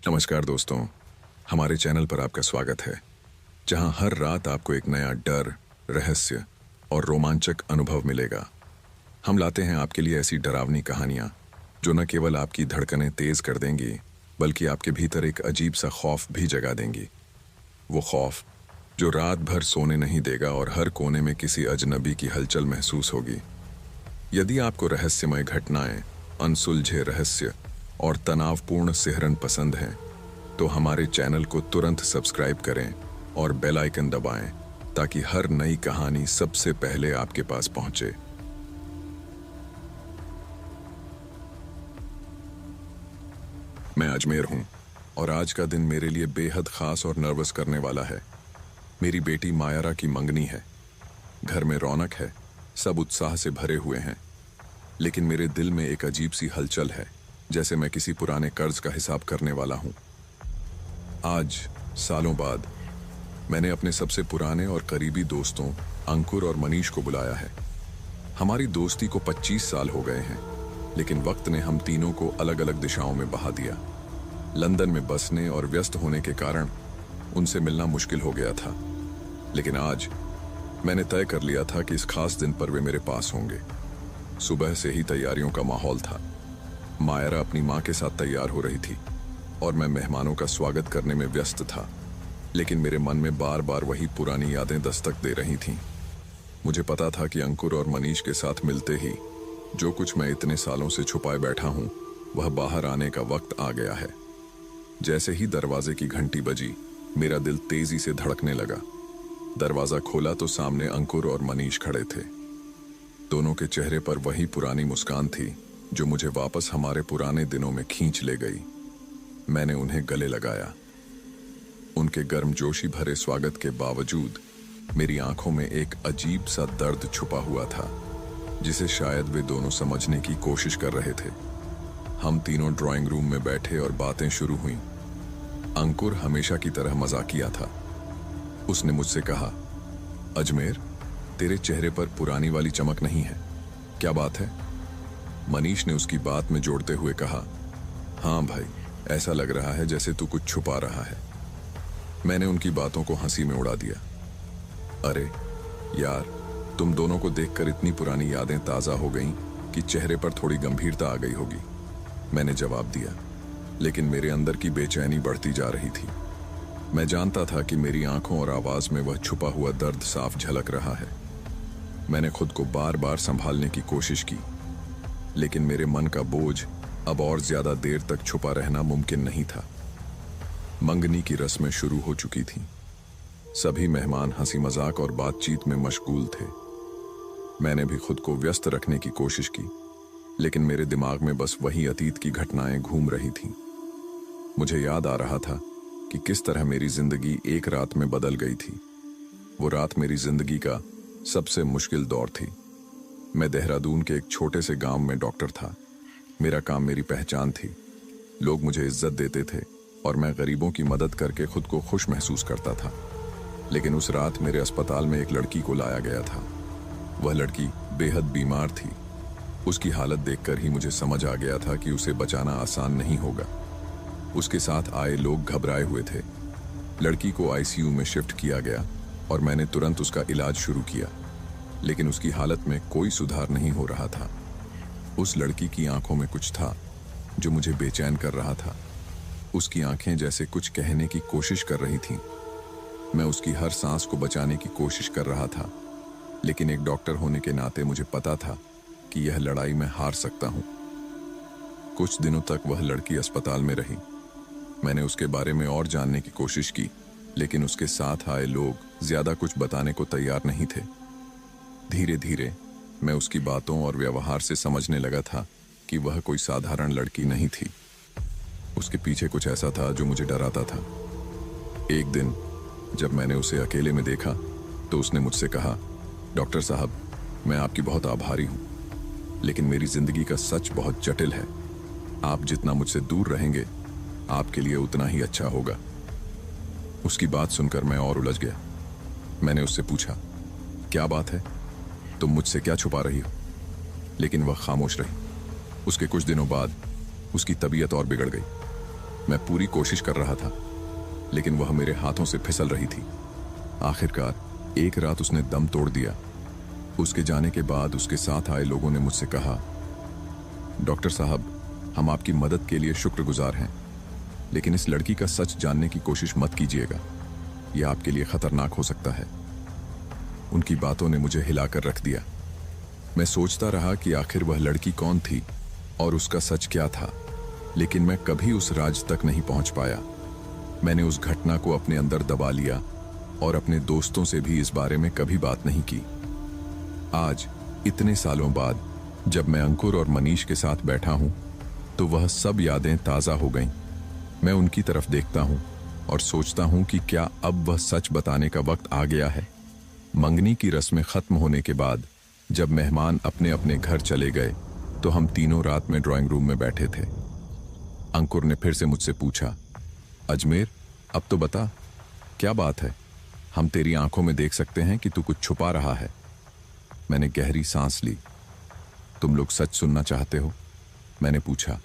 नमस्कार दोस्तों, हमारे चैनल पर आपका स्वागत है, जहां हर रात आपको एक नया डर, रहस्य और रोमांचक अनुभव मिलेगा। हम लाते हैं आपके लिए ऐसी डरावनी कहानियां जो न केवल आपकी धड़कनें तेज कर देंगी, बल्कि आपके भीतर एक अजीब सा खौफ भी जगा देंगी। वो खौफ जो रात भर सोने नहीं देगा और हर कोने में किसी अजनबी की हलचल महसूस होगी। यदि आपको रहस्यमय घटनाएं, अनसुलझे रहस्य और तनावपूर्ण सिहरन पसंद हैं, तो हमारे चैनल को तुरंत सब्सक्राइब करें और बेल आइकन दबाएं ताकि हर नई कहानी सबसे पहले आपके पास पहुंचे। मैं अजमेर हूं और आज का दिन मेरे लिए बेहद खास और नर्वस करने वाला है। मेरी बेटी मायरा की मंगनी है। घर में रौनक है, सब उत्साह से भरे हुए हैं, लेकिन मेरे दिल में एक अजीब सी हलचल है, जैसे मैं किसी पुराने कर्ज का हिसाब करने वाला हूं। आज सालों बाद मैंने अपने सबसे पुराने और करीबी दोस्तों अंकुर और मनीष को बुलाया है। हमारी दोस्ती को 25 साल हो गए हैं, लेकिन वक्त ने हम तीनों को अलग अलग दिशाओं में बहा दिया। लंदन में बसने और व्यस्त होने के कारण उनसे मिलना मुश्किल हो गया था, लेकिन आज मैंने तय कर लिया था कि इस खास दिन पर वे मेरे पास होंगे। सुबह से ही तैयारियों का माहौल था। मायरा अपनी माँ के साथ तैयार हो रही थी और मैं मेहमानों का स्वागत करने में व्यस्त था, लेकिन मेरे मन में बार बार वही पुरानी यादें दस्तक दे रही थीं। मुझे पता था कि अंकुर और मनीष के साथ मिलते ही जो कुछ मैं इतने सालों से छुपाए बैठा हूं, वह बाहर आने का वक्त आ गया है। जैसे ही दरवाजे की घंटी बजी, मेरा दिल तेजी से धड़कने लगा। दरवाजा खोला तो सामने अंकुर और मनीष खड़े थे। दोनों के चेहरे पर वही पुरानी मुस्कान थी जो मुझे वापस हमारे पुराने दिनों में खींच ले गई। मैंने उन्हें गले लगाया। उनके गर्मजोशी भरे स्वागत के बावजूद मेरी आंखों में एक अजीब सा दर्द छुपा हुआ था, जिसे शायद वे दोनों समझने की कोशिश कर रहे थे। हम तीनों ड्राइंग रूम में बैठे और बातें शुरू हुईं। अंकुर हमेशा की तरह मजाकिया था। उसने मुझसे कहा, अजमेर, तेरे चेहरे पर पुरानी वाली चमक नहीं है, क्या बात है? मनीष ने उसकी बात में जोड़ते हुए कहा, हाँ भाई, ऐसा लग रहा है जैसे तू कुछ छुपा रहा है। मैंने उनकी बातों को हंसी में उड़ा दिया। अरे यार, तुम दोनों को देखकर इतनी पुरानी यादें ताज़ा हो गईं कि चेहरे पर थोड़ी गंभीरता आ गई होगी, मैंने जवाब दिया, लेकिन मेरे अंदर की बेचैनी बढ़ती जा रही थी। मैं जानता था कि मेरी आंखों और आवाज में वह छुपा हुआ दर्द साफ झलक रहा है। मैंने खुद को बार बार संभालने की कोशिश की, लेकिन मेरे मन का बोझ अब और ज्यादा देर तक छुपा रहना मुमकिन नहीं था। मंगनी की रस्में शुरू हो चुकी थीं। सभी मेहमान हंसी मजाक और बातचीत में मशगूल थे। मैंने भी खुद को व्यस्त रखने की कोशिश की, लेकिन मेरे दिमाग में बस वही अतीत की घटनाएं घूम रही थीं। मुझे याद आ रहा था कि किस तरह मेरी जिंदगी एक रात में बदल गई थी। वो रात मेरी जिंदगी का सबसे मुश्किल दौर थी। मैं देहरादून के एक छोटे से गांव में डॉक्टर था। मेरा काम मेरी पहचान थी। लोग मुझे इज्जत देते थे और मैं गरीबों की मदद करके खुद को खुश महसूस करता था। लेकिन उस रात मेरे अस्पताल में एक लड़की को लाया गया था। वह लड़की बेहद बीमार थी। उसकी हालत देखकर ही मुझे समझ आ गया था कि उसे बचाना आसान नहीं होगा। उसके साथ आए लोग घबराए हुए थे। लड़की को आईसीयू में शिफ्ट किया गया और मैंने तुरंत उसका इलाज शुरू किया, लेकिन उसकी हालत में कोई सुधार नहीं हो रहा था। उस लड़की की आंखों में कुछ था जो मुझे बेचैन कर रहा था। उसकी आंखें जैसे कुछ कहने की कोशिश कर रही थीं। मैं उसकी हर सांस को बचाने की कोशिश कर रहा था, लेकिन एक डॉक्टर होने के नाते मुझे पता था कि यह लड़ाई मैं हार सकता हूं। कुछ दिनों तक वह लड़की अस्पताल में रही। मैंने उसके बारे में और जानने की कोशिश की, लेकिन उसके साथ आए लोग ज्यादा कुछ बताने को तैयार नहीं थे। धीरे धीरे मैं उसकी बातों और व्यवहार से समझने लगा था कि वह कोई साधारण लड़की नहीं थी। उसके पीछे कुछ ऐसा था जो मुझे डराता था। एक दिन जब मैंने उसे अकेले में देखा तो उसने मुझसे कहा, डॉक्टर साहब, मैं आपकी बहुत आभारी हूं, लेकिन मेरी जिंदगी का सच बहुत जटिल है। आप जितना मुझसे दूर रहेंगे, आपके लिए उतना ही अच्छा होगा। उसकी बात सुनकर मैं और उलझ गया। मैंने उससे पूछा, क्या बात है? तुम मुझसे क्या छुपा रही हो? लेकिन वह खामोश रही। उसके कुछ दिनों बाद उसकी तबीयत और बिगड़ गई। मैं पूरी कोशिश कर रहा था, लेकिन वह मेरे हाथों से फिसल रही थी। आखिरकार एक रात उसने दम तोड़ दिया। उसके जाने के बाद उसके साथ आए लोगों ने मुझसे कहा, डॉक्टर साहब, हम आपकी मदद के लिए शुक्रगुजार हैं, लेकिन इस लड़की का सच जानने की कोशिश मत कीजिएगा, यह आपके लिए खतरनाक हो सकता है। उनकी बातों ने मुझे हिलाकर रख दिया। मैं सोचता रहा कि आखिर वह लड़की कौन थी और उसका सच क्या था, लेकिन मैं कभी उस राज तक नहीं पहुंच पाया। मैंने उस घटना को अपने अंदर दबा लिया और अपने दोस्तों से भी इस बारे में कभी बात नहीं की। आज इतने सालों बाद जब मैं अंकुर और मनीष के साथ बैठा हूं, तो वह सब यादें ताज़ा हो गईं। मैं उनकी तरफ देखता हूं और सोचता हूं कि क्या अब वह सच बताने का वक्त आ गया है। मंगनी की रस्में खत्म होने के बाद जब मेहमान अपने अपने घर चले गए, तो हम तीनों रात में ड्राइंग रूम में बैठे थे। अंकुर ने फिर से मुझसे पूछा, अजमेर, अब तो बता, क्या बात है? हम तेरी आंखों में देख सकते हैं कि तू कुछ छुपा रहा है। मैंने गहरी सांस ली। तुम लोग सच सुनना चाहते हो? मैंने पूछा।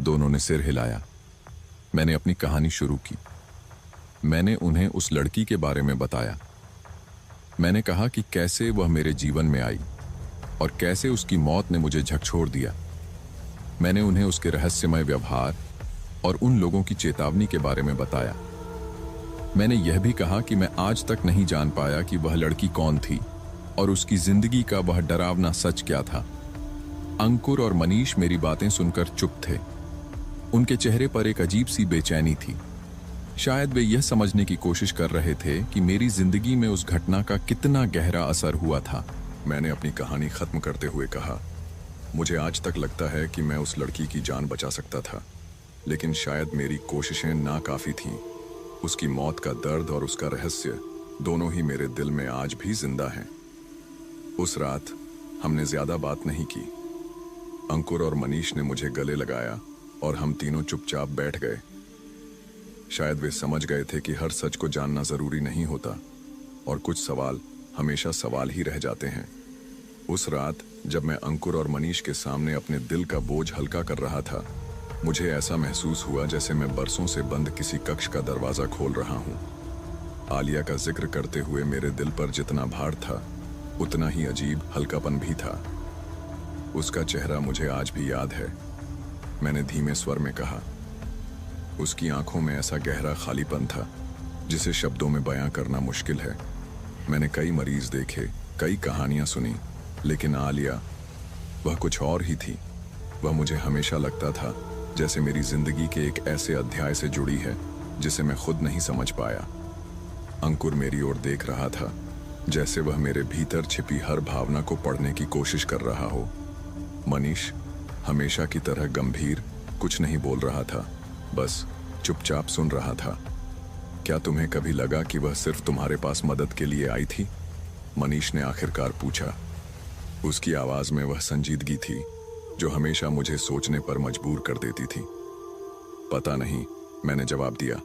दोनों ने सिर हिलाया। मैंने अपनी कहानी शुरू की। मैंने उन्हें उस लड़की के बारे में बताया। मैंने कहा कि कैसे वह मेरे जीवन में आई और कैसे उसकी मौत ने मुझे झकझोर दिया। मैंने उन्हें उसके रहस्यमय व्यवहार और उन लोगों की चेतावनी के बारे में बताया। मैंने यह भी कहा कि मैं आज तक नहीं जान पाया कि वह लड़की कौन थी और उसकी जिंदगी का वह डरावना सच क्या था। अंकुर और मनीष मेरी बातें सुनकर चुप थे। उनके चेहरे पर एक अजीब सी बेचैनी थी। शायद वे यह समझने की कोशिश कर रहे थे कि मेरी जिंदगी में उस घटना का कितना गहरा असर हुआ था। मैंने अपनी कहानी खत्म करते हुए कहा, मुझे आज तक लगता है कि मैं उस लड़की की जान बचा सकता था, लेकिन शायद मेरी कोशिशें नाकाफी थीं। उसकी मौत का दर्द और उसका रहस्य दोनों ही मेरे दिल में आज भी जिंदा हैं। उस रात हमने ज्यादा बात नहीं की। अंकुर और मनीष ने मुझे गले लगाया और हम तीनों चुपचाप बैठ गए। शायद वे समझ गए थे कि हर सच को जानना जरूरी नहीं होता और कुछ सवाल हमेशा सवाल ही रह जाते हैं। उस रात जब मैं अंकुर और मनीष के सामने अपने दिल का बोझ हल्का कर रहा था, मुझे ऐसा महसूस हुआ जैसे मैं बरसों से बंद किसी कक्ष का दरवाजा खोल रहा हूं। आलिया का जिक्र करते हुए मेरे दिल पर जितना भार था, उतना ही अजीब हल्कापन भी था। उसका चेहरा मुझे आज भी याद है। मैंने धीमे स्वर में कहा। उसकी आंखों में ऐसा गहरा खालीपन था जिसे शब्दों में बयां करना मुश्किल है। मैंने कई मरीज देखे, कई कहानियां सुनी, लेकिन आलिया, वह कुछ और ही थी। वह मुझे हमेशा लगता था जैसे मेरी जिंदगी के एक ऐसे अध्याय से जुड़ी है जिसे मैं खुद नहीं समझ पाया। अंकुर मेरी ओर देख रहा था, जैसे वह मेरे भीतर छिपी हर भावना को पढ़ने की कोशिश कर रहा हो। मनीष हमेशा की तरह गंभीर, कुछ नहीं बोल रहा था, बस चुपचाप सुन रहा था। क्या तुम्हें कभी लगा कि वह सिर्फ तुम्हारे पास मदद के लिए आई थी? मनीष ने आखिरकार पूछा। उसकी आवाज में वह संजीदगी थी जो हमेशा मुझे सोचने पर मजबूर कर देती थी। पता नहीं, मैंने जवाब दिया।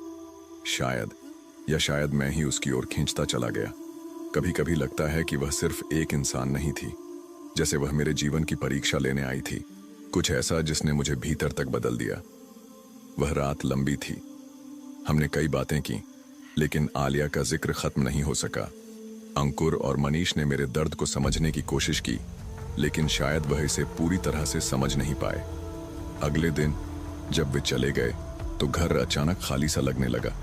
शायद मैं ही उसकी ओर खींचता चला गया। कभी कभी लगता है कि वह सिर्फ एक इंसान नहीं थी, जैसे वह मेरे जीवन की परीक्षा लेने आई थी, कुछ ऐसा जिसने मुझे भीतर तक बदल दिया। वह रात लंबी थी। हमने कई बातें की, लेकिन आलिया का जिक्र खत्म नहीं हो सका। अंकुर और मनीष ने मेरे दर्द को समझने की कोशिश की, लेकिन शायद वह इसे पूरी तरह से समझ नहीं पाए। अगले दिन जब वे चले गए तो घर अचानक खाली सा लगने लगा।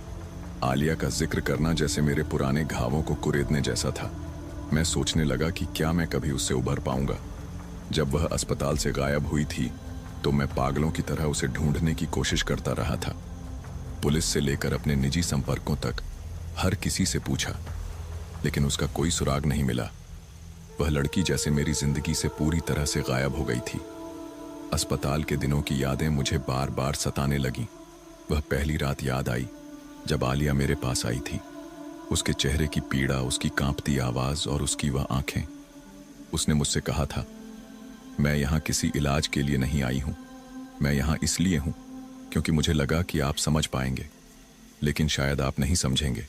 आलिया का जिक्र करना जैसे मेरे पुराने घावों को कुरेदने जैसा था। मैं सोचने लगा कि क्या मैं कभी उससे उभर पाऊंगा। जब वह अस्पताल से गायब हुई थी तो मैं पागलों की तरह उसे ढूंढने की कोशिश करता रहा था। पुलिस से लेकर अपने निजी संपर्कों तक हर किसी से पूछा, लेकिन उसका कोई सुराग नहीं मिला। वह लड़की जैसे मेरी जिंदगी से पूरी तरह से गायब हो गई थी। अस्पताल के दिनों की यादें मुझे बार बार सताने लगीं। वह पहली रात याद आई जब आलिया मेरे पास आई थी। उसके चेहरे की पीड़ा, उसकी कांपती आवाज और उसकी वह आंखें। उसने मुझसे कहा था, मैं यहाँ किसी इलाज के लिए नहीं आई हूँ, मैं यहाँ इसलिए हूँ क्योंकि मुझे लगा कि आप समझ पाएंगे, लेकिन शायद आप नहीं समझेंगे।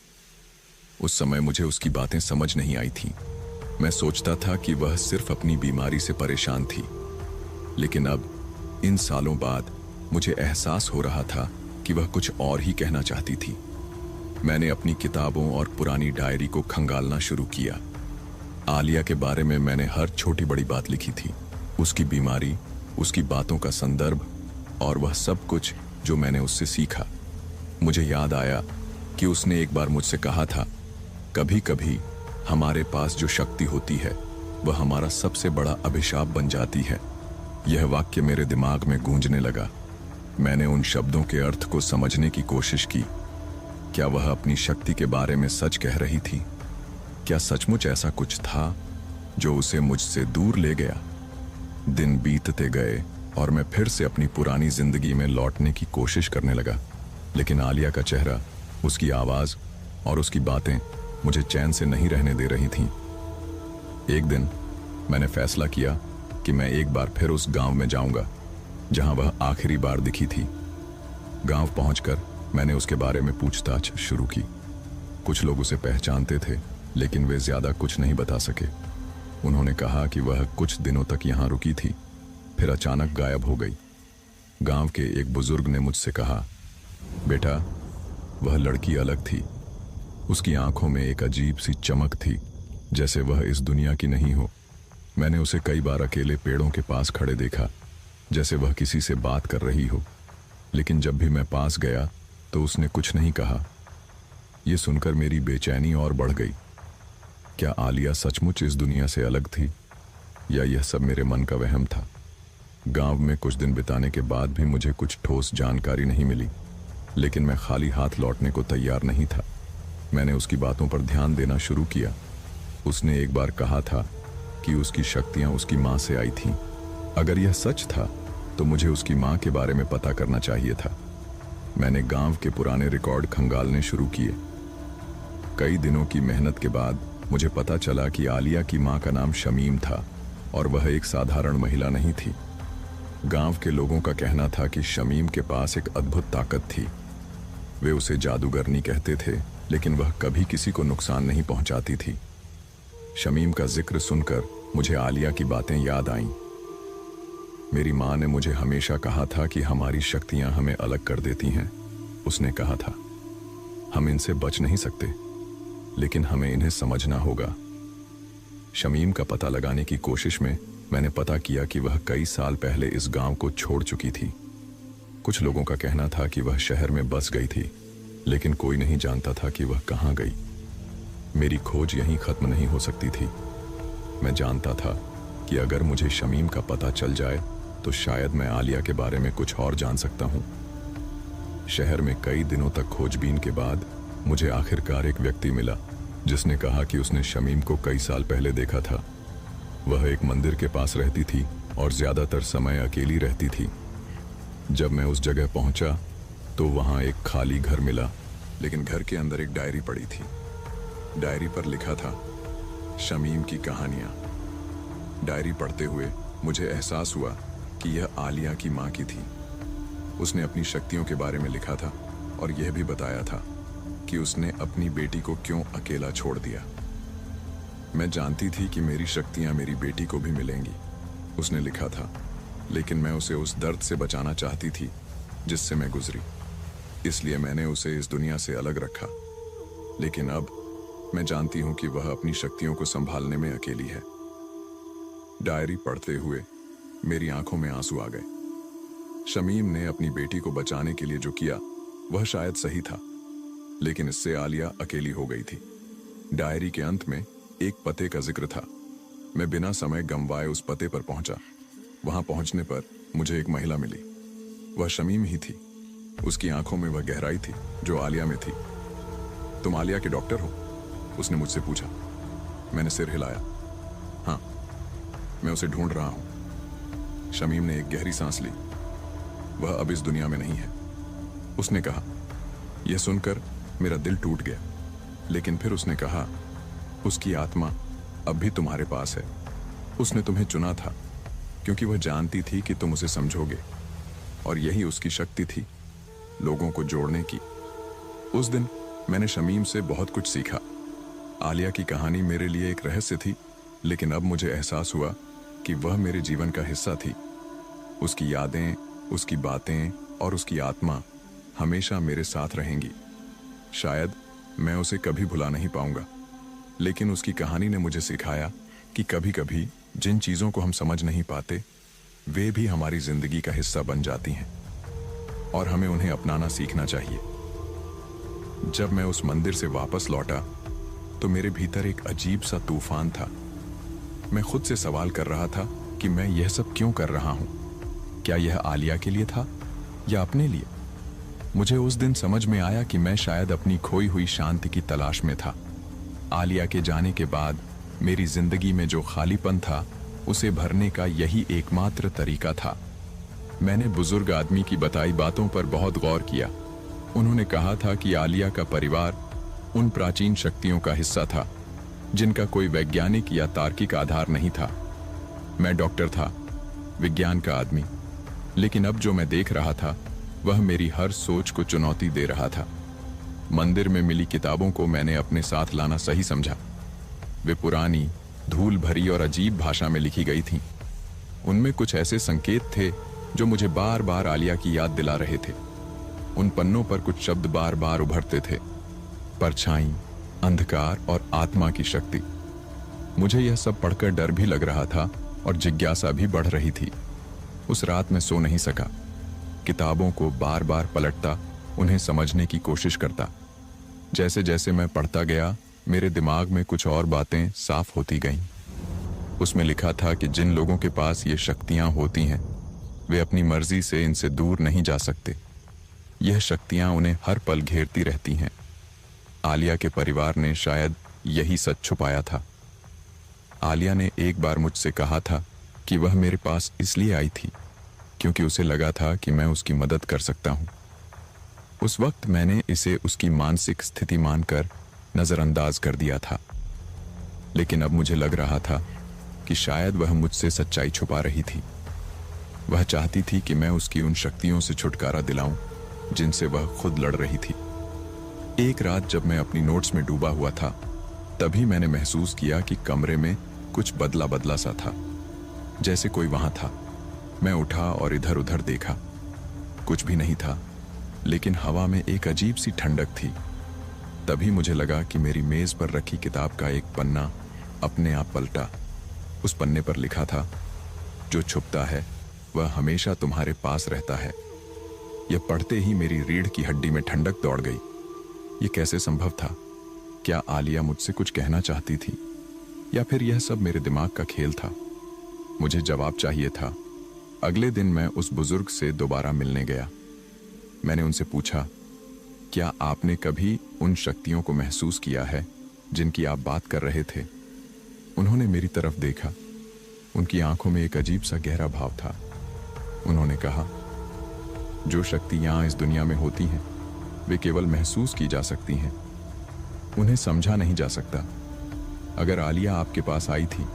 उस समय मुझे उसकी बातें समझ नहीं आई थीं। मैं सोचता था कि वह सिर्फ अपनी बीमारी से परेशान थी, लेकिन अब इन सालों बाद मुझे एहसास हो रहा था कि वह कुछ और ही कहना चाहती थी। मैंने अपनी किताबों और पुरानी डायरी को खंगालना शुरू किया। आलिया के बारे में मैंने हर छोटी बड़ी बात लिखी थी, उसकी बीमारी, उसकी बातों का संदर्भ और वह सब कुछ जो मैंने उससे सीखा। मुझे याद आया कि उसने एक बार मुझसे कहा था, कभी कभी हमारे पास जो शक्ति होती है वह हमारा सबसे बड़ा अभिशाप बन जाती है। यह वाक्य मेरे दिमाग में गूंजने लगा। मैंने उन शब्दों के अर्थ को समझने की कोशिश की। क्या वह अपनी शक्ति के बारे में सच कह रही थी? क्या सचमुच ऐसा कुछ था जो उसे मुझसे दूर ले गया? दिन बीतते गए और मैं फिर से अपनी पुरानी जिंदगी में लौटने की कोशिश करने लगा, लेकिन आलिया का चेहरा, उसकी आवाज और उसकी बातें मुझे चैन से नहीं रहने दे रही थीं। एक दिन मैंने फैसला किया कि मैं एक बार फिर उस गांव में जाऊंगा जहां वह आखिरी बार दिखी थी। गांव पहुंचकर मैंने उसके बारे में पूछताछ शुरू की। कुछ लोग उसे पहचानते थे, लेकिन वे ज्यादा कुछ नहीं बता सके। उन्होंने कहा कि वह कुछ दिनों तक यहां रुकी थी, फिर अचानक गायब हो गई। गांव के एक बुजुर्ग ने मुझसे कहा, बेटा, वह लड़की अलग थी। उसकी आंखों में एक अजीब सी चमक थी, जैसे वह इस दुनिया की नहीं हो। मैंने उसे कई बार अकेले पेड़ों के पास खड़े देखा, जैसे वह किसी से बात कर रही हो, लेकिन जब भी मैं पास गया तो उसने कुछ नहीं कहा। यह सुनकर मेरी बेचैनी और बढ़ गई। क्या आलिया सचमुच इस दुनिया से अलग थी, या यह सब मेरे मन का वहम था? गांव में कुछ दिन बिताने के बाद भी मुझे कुछ ठोस जानकारी नहीं मिली, लेकिन मैं खाली हाथ लौटने को तैयार नहीं था। मैंने उसकी बातों पर ध्यान देना शुरू किया। उसने एक बार कहा था कि उसकी शक्तियां उसकी मां से आई थीं। अगर यह सच था तो मुझे उसकी मां के बारे में पता करना चाहिए था। मैंने गांव के पुराने रिकॉर्ड खंगालने शुरू किए। कई दिनों की मेहनत के बाद मुझे पता चला कि आलिया की मां का नाम शमीम था और वह एक साधारण महिला नहीं थी। गांव के लोगों का कहना था कि शमीम के पास एक अद्भुत ताकत थी। वे उसे जादूगरनी कहते थे, लेकिन वह कभी किसी को नुकसान नहीं पहुंचाती थी। शमीम का जिक्र सुनकर मुझे आलिया की बातें याद आईं। मेरी मां ने मुझे हमेशा कहा था कि हमारी शक्तियां हमें अलग कर देती हैं। उसने कहा था, हम इनसे बच नहीं सकते, लेकिन हमें इन्हें समझना होगा। शमीम का पता लगाने की कोशिश में मैंने पता किया कि वह कई साल पहले इस गांव को छोड़ चुकी थी। कुछ लोगों का कहना था कि वह शहर में बस गई थी, लेकिन कोई नहीं जानता था कि वह कहां गई। मेरी खोज यहीं खत्म नहीं हो सकती थी। मैं जानता था कि अगर मुझे शमीम का पता चल जाए तो शायद मैं आलिया के बारे में कुछ और जान सकता हूं। शहर में कई दिनों तक खोजबीन के बाद मुझे आखिरकार एक व्यक्ति मिला, जिसने कहा कि उसने शमीम को कई साल पहले देखा था। वह एक मंदिर के पास रहती थी और ज्यादातर समय अकेली रहती थी। जब मैं उस जगह पहुंचा तो वहां एक खाली घर मिला, लेकिन घर के अंदर एक डायरी पड़ी थी। डायरी पर लिखा था, शमीम की कहानियां। डायरी पढ़ते हुए मुझे एहसास हुआ कि यह आलिया की मां की थी। उसने अपनी शक्तियों के बारे में लिखा था और यह भी बताया था कि उसने अपनी बेटी को क्यों अकेला छोड़ दिया। मैं जानती थी कि मेरी शक्तियां मेरी बेटी को भी मिलेंगी, उसने लिखा था, लेकिन मैं उसे उस दर्द से बचाना चाहती थी जिससे मैं गुजरी। इसलिए मैंने उसे इस दुनिया से अलग रखा। लेकिन अब मैं जानती हूं कि वह अपनी शक्तियों को संभालने में अकेली है। डायरी पढ़ते हुए मेरी आंखों में आंसू आ गए। शमीम ने अपनी बेटी को बचाने के लिए जो किया वह शायद सही था, लेकिन इससे आलिया अकेली हो गई थी। डायरी के अंत में एक पते का जिक्र था। मैं बिना समय गंवाए उस पते पर पहुंचा। वहां पहुंचने पर मुझे एक महिला मिली। वह शमीम ही थी। उसकी आंखों में वह गहराई थी जो आलिया में थी। तुम आलिया के डॉक्टर हो? उसने मुझसे पूछा। मैंने सिर हिलाया। हाँ, मैं उसे ढूंढ रहा हूं। शमीम ने एक गहरी सांस ली। वह अब इस दुनिया में नहीं है, उसने कहा। यह सुनकर मेरा दिल टूट गया, लेकिन फिर उसने कहा, उसकी आत्मा अब भी तुम्हारे पास है। उसने तुम्हें चुना था क्योंकि वह जानती थी कि तुम उसे समझोगे, और यही उसकी शक्ति थी, लोगों को जोड़ने की। उस दिन मैंने शमीम से बहुत कुछ सीखा। आलिया की कहानी मेरे लिए एक रहस्य थी, लेकिन अब मुझे एहसास हुआ कि वह मेरे जीवन का हिस्सा थी। उसकी यादें, उसकी बातें और उसकी आत्मा हमेशा मेरे साथ रहेंगी। शायद मैं उसे कभी भुला नहीं पाऊंगा, लेकिन उसकी कहानी ने मुझे सिखाया कि कभी कभी जिन चीज़ों को हम समझ नहीं पाते वे भी हमारी जिंदगी का हिस्सा बन जाती हैं और हमें उन्हें अपनाना सीखना चाहिए। जब मैं उस मंदिर से वापस लौटा तो मेरे भीतर एक अजीब सा तूफान था। मैं खुद से सवाल कर रहा था कि मैं यह सब क्यों कर रहा हूं? क्या यह आलिया के लिए था या अपने लिए? मुझे उस दिन समझ में आया कि मैं शायद अपनी खोई हुई शांति की तलाश में था। आलिया के जाने के बाद मेरी जिंदगी में जो खालीपन था उसे भरने का यही एकमात्र तरीका था। मैंने बुजुर्ग आदमी की बताई बातों पर बहुत गौर किया। उन्होंने कहा था कि आलिया का परिवार उन प्राचीन शक्तियों का हिस्सा था जिनका कोई वैज्ञानिक या तार्किक आधार नहीं था। मैं डॉक्टर था, विज्ञान का आदमी, लेकिन अब जो मैं देख रहा था वह मेरी हर सोच को चुनौती दे रहा था। मंदिर में मिली किताबों को मैंने अपने साथ लाना सही समझा। वे पुरानी, धूल भरी और अजीब भाषा में लिखी गई थीं। उनमें कुछ ऐसे संकेत थे जो मुझे बार बार आलिया की याद दिला रहे थे। उन पन्नों पर कुछ शब्द बार बार उभरते थे: परछाई, अंधकार और आत्मा की शक्ति। मुझे यह सब पढ़कर डर भी लग रहा था और जिज्ञासा भी बढ़ रही थी। उस रात मैं सो नहीं सका। किताबों को बार बार पलटता, उन्हें समझने की कोशिश करता। जैसे जैसे मैं पढ़ता गया मेरे दिमाग में कुछ और बातें साफ होती गईं। उसमें लिखा था कि जिन लोगों के पास ये शक्तियां होती हैं वे अपनी मर्जी से इनसे दूर नहीं जा सकते। यह शक्तियां उन्हें हर पल घेरती रहती हैं। आलिया के परिवार ने शायद यही सच छुपाया था। आलिया ने एक बार मुझसे कहा था कि वह मेरे पास इसलिए आई थी क्योंकि उसे लगा था कि मैं उसकी मदद कर सकता हूं। उस वक्त मैंने इसे उसकी मानसिक स्थिति मानकर नजरअंदाज कर दिया था, लेकिन अब मुझे लग रहा था कि शायद वह मुझसे सच्चाई छुपा रही थी। वह चाहती थी कि मैं उसकी उन शक्तियों से छुटकारा दिलाऊं जिनसे वह खुद लड़ रही थी। एक रात जब मैं अपनी नोट्स में डूबा हुआ था तभी मैंने महसूस किया कि कमरे में कुछ बदला बदला सा था, जैसे कोई वहां था। मैं उठा और इधर उधर देखा। कुछ भी नहीं था, लेकिन हवा में एक अजीब सी ठंडक थी। तभी मुझे लगा कि मेरी मेज पर रखी किताब का एक पन्ना अपने आप पलटा। उस पन्ने पर लिखा था, जो छुपता है वह हमेशा तुम्हारे पास रहता है। यह पढ़ते ही मेरी रीढ़ की हड्डी में ठंडक दौड़ गई। यह कैसे संभव था? क्या आलिया मुझसे कुछ कहना चाहती थी या फिर यह सब मेरे दिमाग का खेल था? मुझे जवाब चाहिए था। अगले दिन मैं उस बुजुर्ग से दोबारा मिलने गया। मैंने उनसे पूछा, क्या आपने कभी उन शक्तियों को महसूस किया है जिनकी आप बात कर रहे थे? उन्होंने मेरी तरफ देखा। उनकी आंखों में एक अजीब सा गहरा भाव था। उन्होंने कहा, जो शक्ति यहां इस दुनिया में होती हैं वे केवल महसूस की जा सकती हैं, उन्हें समझा नहीं जा सकता। अगर आलिया आपके पास आई थी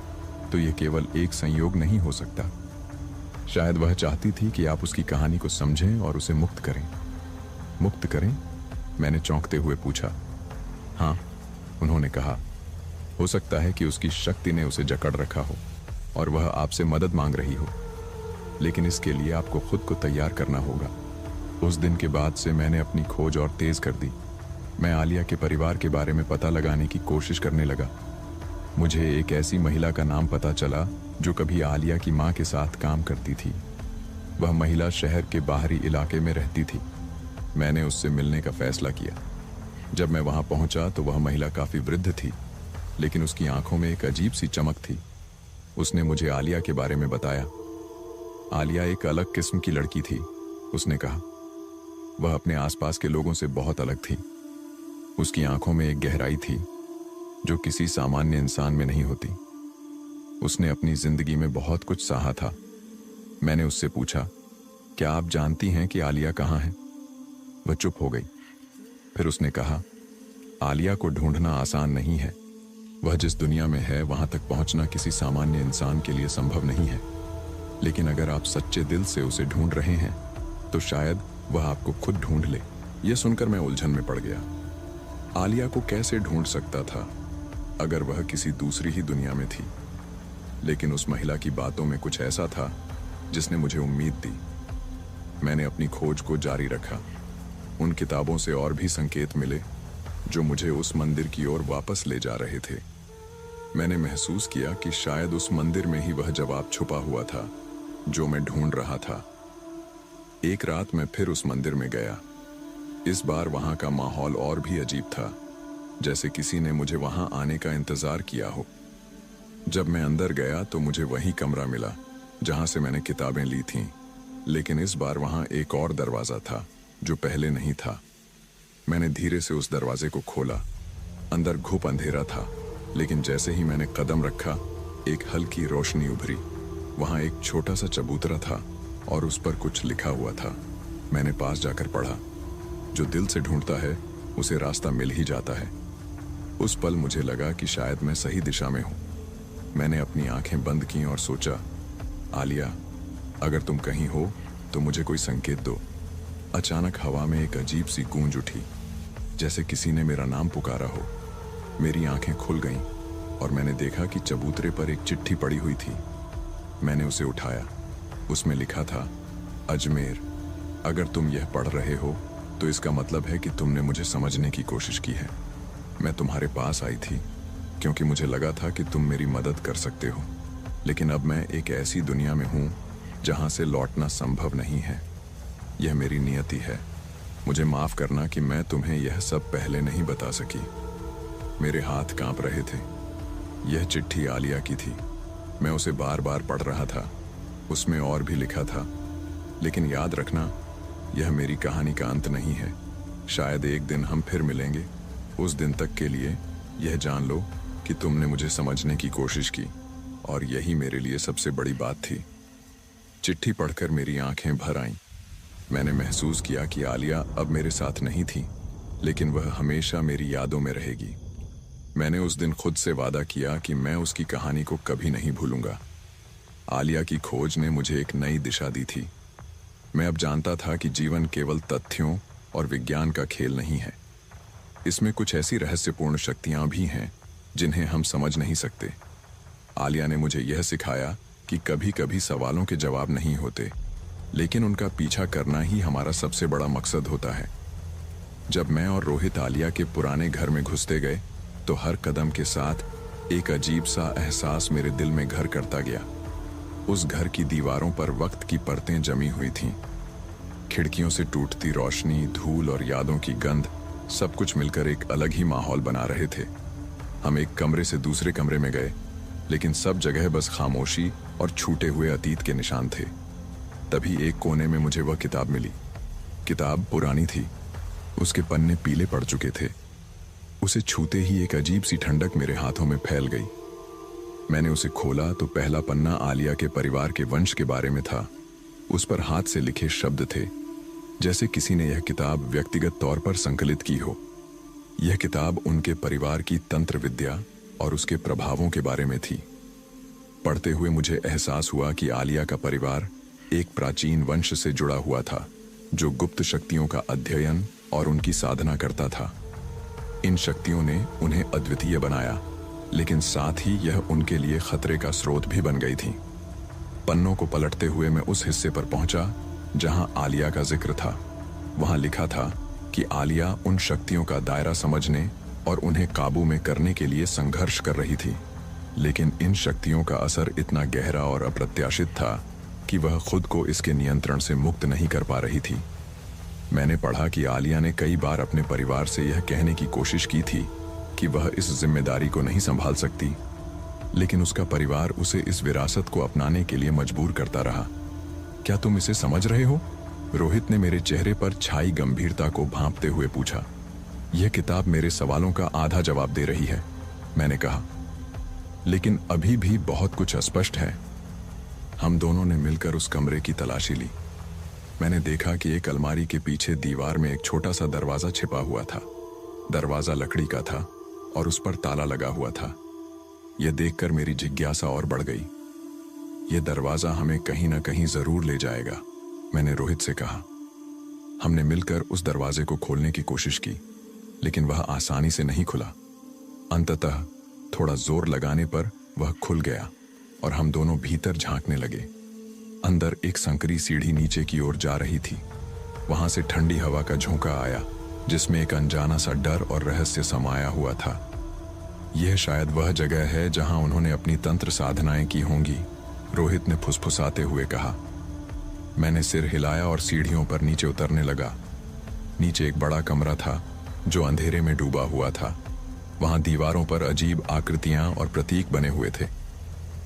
तो यह केवल एक संयोग नहीं हो सकता। शायद वह चाहती थी कि आप उसकी कहानी को समझें और उसे मुक्त करें। मुक्त करें? मैंने चौंकते हुए पूछा। हाँ, उन्होंने कहा। हो सकता है कि उसकी शक्ति ने उसे जकड़ रखा हो और वह आपसे मदद मांग रही हो, लेकिन इसके लिए आपको खुद को तैयार करना होगा। उस दिन के बाद से मैंने अपनी खोज और तेज कर दी। मैं आलिया के परिवार के बारे में पता लगाने की कोशिश करने लगा। मुझे एक ऐसी महिला का नाम पता चला जो कभी आलिया की मां के साथ काम करती थी। वह महिला शहर के बाहरी इलाके में रहती थी। मैंने उससे मिलने का फैसला किया। जब मैं वहां पहुंचा तो वह महिला काफी वृद्ध थी, लेकिन उसकी आंखों में एक अजीब सी चमक थी। उसने मुझे आलिया के बारे में बताया। आलिया एक अलग किस्म की लड़की थी, उसने कहा। वह अपने आसपास के लोगों से बहुत अलग थी। उसकी आंखों में एक गहराई थी जो किसी सामान्य इंसान में नहीं होती। उसने अपनी जिंदगी में बहुत कुछ सहा था। मैंने उससे पूछा, क्या आप जानती हैं कि आलिया कहाँ है? वह चुप हो गई। फिर उसने कहा, आलिया को ढूंढना आसान नहीं है। वह जिस दुनिया में है वहां तक पहुंचना किसी सामान्य इंसान के लिए संभव नहीं है। लेकिन अगर आप सच्चे दिल से उसे ढूंढ रहे हैं तो शायद वह आपको खुद ढूंढ ले। यह सुनकर मैं उलझन में पड़ गया। आलिया को कैसे ढूंढ सकता था अगर वह किसी दूसरी ही दुनिया में थी? लेकिन उस महिला की बातों में कुछ ऐसा था जिसने मुझे उम्मीद दी। मैंने अपनी खोज को जारी रखा। उन किताबों से और भी संकेत मिले जो मुझे उस मंदिर की ओर वापस ले जा रहे थे। मैंने महसूस किया कि शायद उस मंदिर में ही वह जवाब छुपा हुआ था जो मैं ढूंढ रहा था। एक रात मैं फिर उस मंदिर में गया। इस बार वहां का माहौल और भी अजीब था, जैसे किसी ने मुझे वहां आने का इंतजार किया हो। जब मैं अंदर गया तो मुझे वही कमरा मिला जहां से मैंने किताबें ली थीं, लेकिन इस बार वहां एक और दरवाजा था जो पहले नहीं था। मैंने धीरे से उस दरवाजे को खोला। अंदर घुप अंधेरा था, लेकिन जैसे ही मैंने कदम रखा एक हल्की रोशनी उभरी। वहां एक छोटा सा चबूतरा था और उस पर कुछ लिखा हुआ था। मैंने पास जाकर पढ़ा, जो दिल से ढूंढता है उसे रास्ता मिल ही जाता है। उस पल मुझे लगा कि शायद मैं सही दिशा में हूं। मैंने अपनी आंखें बंद की और सोचा, आलिया, अगर तुम कहीं हो तो मुझे कोई संकेत दो। अचानक हवा में एक अजीब सी गूंज उठी, जैसे किसी ने मेरा नाम पुकारा हो। मेरी आंखें खुल गईं और मैंने देखा कि चबूतरे पर एक चिट्ठी पड़ी हुई थी। मैंने उसे उठाया। उसमें लिखा था, अजमेर। अगर तुम यह पढ़ रहे हो तो इसका मतलब है कि तुमने मुझे समझने की कोशिश की है। मैं तुम्हारे पास आई थी क्योंकि मुझे लगा था कि तुम मेरी मदद कर सकते हो, लेकिन अब मैं एक ऐसी दुनिया में हूं जहां से लौटना संभव नहीं है। यह मेरी नियति है। मुझे माफ करना कि मैं तुम्हें यह सब पहले नहीं बता सकी। मेरे हाथ कांप रहे थे। यह चिट्ठी आलिया की थी। मैं उसे बार बार पढ़ रहा था। उसमें और भी लिखा था, लेकिन याद रखना, यह मेरी कहानी का अंत नहीं है। शायद एक दिन हम फिर मिलेंगे। उस दिन तक के लिए यह जान लो कि तुमने मुझे समझने की कोशिश की, और यही मेरे लिए सबसे बड़ी बात थी। चिट्ठी पढ़कर मेरी आंखें भर आईं। मैंने महसूस किया कि आलिया अब मेरे साथ नहीं थी, लेकिन वह हमेशा मेरी यादों में रहेगी। मैंने उस दिन खुद से वादा किया कि मैं उसकी कहानी को कभी नहीं भूलूंगा। आलिया की खोज ने मुझे एक नई दिशा दी थी। मैं अब जानता था कि जीवन केवल तथ्यों और विज्ञान का खेल नहीं है। इसमें कुछ ऐसी रहस्यपूर्ण शक्तियां भी हैं जिन्हें हम समझ नहीं सकते। आलिया ने मुझे यह सिखाया कि कभी कभी सवालों के जवाब नहीं होते, लेकिन उनका पीछा करना ही हमारा सबसे बड़ा मकसद होता है। जब मैं और रोहित आलिया के पुराने घर में घुसते गए तो हर कदम के साथ एक अजीब सा एहसास मेरे दिल में घर करता गया। उस घर की दीवारों पर वक्त की परतें जमी हुई थीं। खिड़कियों से टूटती रोशनी, धूल और यादों की गंध, सब कुछ मिलकर एक अलग ही माहौल बना रहे थे। हम एक कमरे से दूसरे कमरे में गए, लेकिन सब जगह बस खामोशी और छूटे हुए अतीत के निशान थे। तभी एक कोने में मुझे वह किताब मिली। किताब पुरानी थी, उसके पन्ने पीले पड़ चुके थे। उसे छूते ही एक अजीब सी ठंडक मेरे हाथों में फैल गई। मैंने उसे खोला तो पहला पन्ना आलिया के परिवार के वंश के बारे में था। उस पर हाथ से लिखे शब्द थे, जैसे किसी ने यह किताब व्यक्तिगत तौर पर संकलित की हो। यह किताब उनके परिवार की तंत्र विद्या और उसके प्रभावों के बारे में थी। पढ़ते हुए मुझे एहसास हुआ कि आलिया का परिवार एक प्राचीन वंश से जुड़ा हुआ था, जो गुप्त शक्तियों का अध्ययन और उनकी साधना करता था। इन शक्तियों ने उन्हें अद्वितीय बनाया, लेकिन साथ ही यह उनके लिए खतरे का स्रोत भी बन गई थी। पन्नों को पलटते हुए मैं उस हिस्से पर पहुंचा जहां आलिया का जिक्र था। वहां लिखा था कि आलिया उन शक्तियों का दायरा समझने और उन्हें काबू में करने के लिए संघर्ष कर रही थी, लेकिन इन शक्तियों का असर इतना गहरा और अप्रत्याशित था कि वह खुद को इसके नियंत्रण से मुक्त नहीं कर पा रही थी। मैंने पढ़ा कि आलिया ने कई बार अपने परिवार से यह कहने की कोशिश की थी कि वह इस जिम्मेदारी को नहीं संभाल सकती, लेकिन उसका परिवार उसे इस विरासत को अपनाने के लिए मजबूर करता रहा। क्या तुम इसे समझ रहे हो? रोहित ने मेरे चेहरे पर छाई गंभीरता को भांपते हुए पूछा। यह किताब मेरे सवालों का आधा जवाब दे रही है, मैंने कहा, लेकिन अभी भी बहुत कुछ अस्पष्ट है। हम दोनों ने मिलकर उस कमरे की तलाशी ली। मैंने देखा कि एक अलमारी के पीछे दीवार में एक छोटा सा दरवाजा छिपा हुआ था। दरवाजा लकड़ी का था और उस पर ताला लगा हुआ था। यह देखकर मेरी जिज्ञासा और बढ़ गई। यह दरवाजा हमें कहीं ना कहीं जरूर ले जाएगा, मैंने रोहित से कहा। हमने मिलकर उस दरवाजे को खोलने की कोशिश की, लेकिन वह आसानी से नहीं खुला। अंततः थोड़ा जोर लगाने पर वह खुल गया और हम दोनों भीतर झांकने लगे। अंदर एक संकरी सीढ़ी नीचे की ओर जा रही थी। वहां से ठंडी हवा का झोंका आया जिसमें एक अनजाना सा डर और रहस्य समाया हुआ था। यह शायद वह जगह है जहां उन्होंने अपनी तंत्र साधनाएं की होंगी, रोहित ने फुसफुसाते हुए कहा। मैंने सिर हिलाया और सीढ़ियों पर नीचे उतरने लगा। नीचे एक बड़ा कमरा था जो अंधेरे में डूबा हुआ था। वहां दीवारों पर अजीब आकृतियां और प्रतीक बने हुए थे।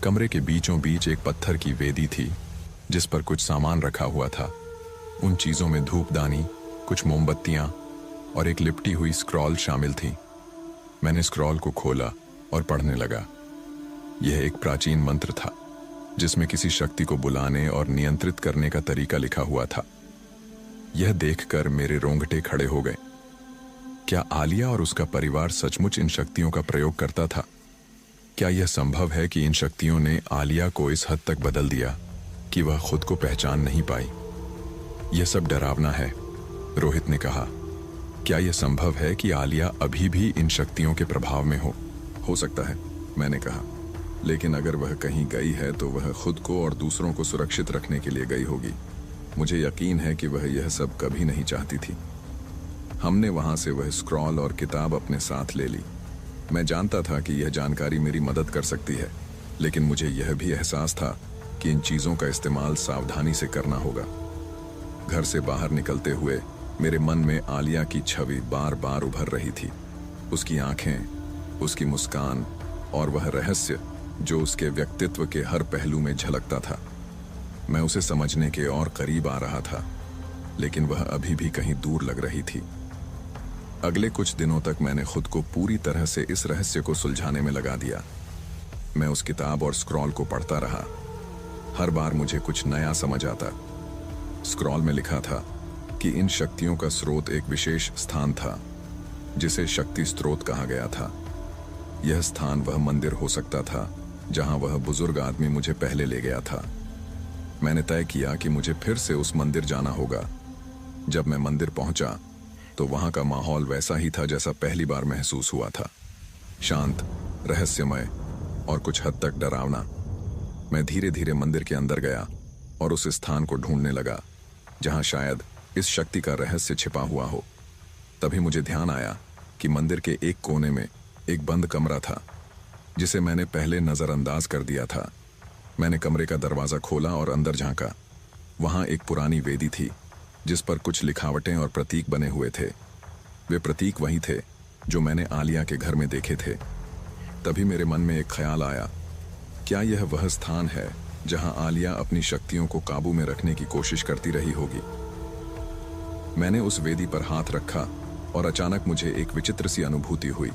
कमरे के बीचों बीच एक पत्थर की वेदी थी जिस पर कुछ सामान रखा हुआ था। उन चीजों में धूपदानी, कुछ मोमबत्तियां और एक लिपटी हुई स्क्रॉल शामिल थी। मैंने स्क्रॉल को खोला और पढ़ने लगा। यह एक प्राचीन मंत्र था जिसमें किसी शक्ति को बुलाने और नियंत्रित करने का तरीका लिखा हुआ था। यह देखकर मेरे रोंगटे खड़े हो गए। क्या आलिया और उसका परिवार सचमुच इन शक्तियों का प्रयोग करता था? क्या यह संभव है कि इन शक्तियों ने आलिया को इस हद तक बदल दिया कि वह खुद को पहचान नहीं पाई? यह सब डरावना है, रोहित ने कहा। क्या यह संभव है कि आलिया अभी भी इन शक्तियों के प्रभाव में हो? हो सकता है, मैंने कहा, लेकिन अगर वह कहीं गई है तो वह खुद को और दूसरों को सुरक्षित रखने के लिए गई होगी। मुझे यकीन है कि वह यह सब कभी नहीं चाहती थी। हमने वहां से वह स्क्रॉल और किताब अपने साथ ले ली। मैं जानता था कि यह जानकारी मेरी मदद कर सकती है, लेकिन मुझे यह भी एहसास था कि इन चीजों का इस्तेमाल सावधानी से करना होगा। घर से बाहर निकलते हुए मेरे मन में आलिया की छवि बार बार उभर रही थी। उसकी आंखें, उसकी मुस्कान और वह रहस्य जो उसके व्यक्तित्व के हर पहलू में झलकता था। मैं उसे समझने के और करीब आ रहा था, लेकिन वह अभी भी कहीं दूर लग रही थी। अगले कुछ दिनों तक मैंने खुद को पूरी तरह से इस रहस्य को सुलझाने में लगा दिया। मैं उस किताब और स्क्रॉल को पढ़ता रहा। हर बार मुझे कुछ नया समझ आता। स्क्रॉल में लिखा था कि इन शक्तियों का स्रोत एक विशेष स्थान था जिसे शक्ति स्रोत कहा गया था। यह स्थान वह मंदिर हो सकता था जहां वह बुजुर्ग आदमी मुझे पहले ले गया था। मैंने तय किया कि मुझे फिर से उस मंदिर जाना होगा। जब मैं मंदिर पहुंचा तो वहां का माहौल वैसा ही था जैसा पहली बार महसूस हुआ था, शांत, रहस्यमय और कुछ हद तक डरावना। मैं धीरे धीरे मंदिर के अंदर गया और उस स्थान को ढूंढने लगा जहां शायद इस शक्ति का रहस्य छिपा हुआ हो। तभी मुझे ध्यान आया कि मंदिर के एक कोने में एक बंद कमरा था जिसे मैंने पहले नजरअंदाज कर दिया था। मैंने कमरे का दरवाजा खोला और अंदर झांका। वहां एक पुरानी वेदी थी जिस पर कुछ लिखावटें और प्रतीक बने हुए थे। वे प्रतीक वही थे जो मैंने आलिया के घर में देखे थे। तभी मेरे मन में एक ख्याल आया, क्या यह वह स्थान है जहां आलिया अपनी शक्तियों को काबू में रखने की कोशिश करती रही होगी? मैंने उस वेदी पर हाथ रखा और अचानक मुझे एक विचित्र सी अनुभूति हुई।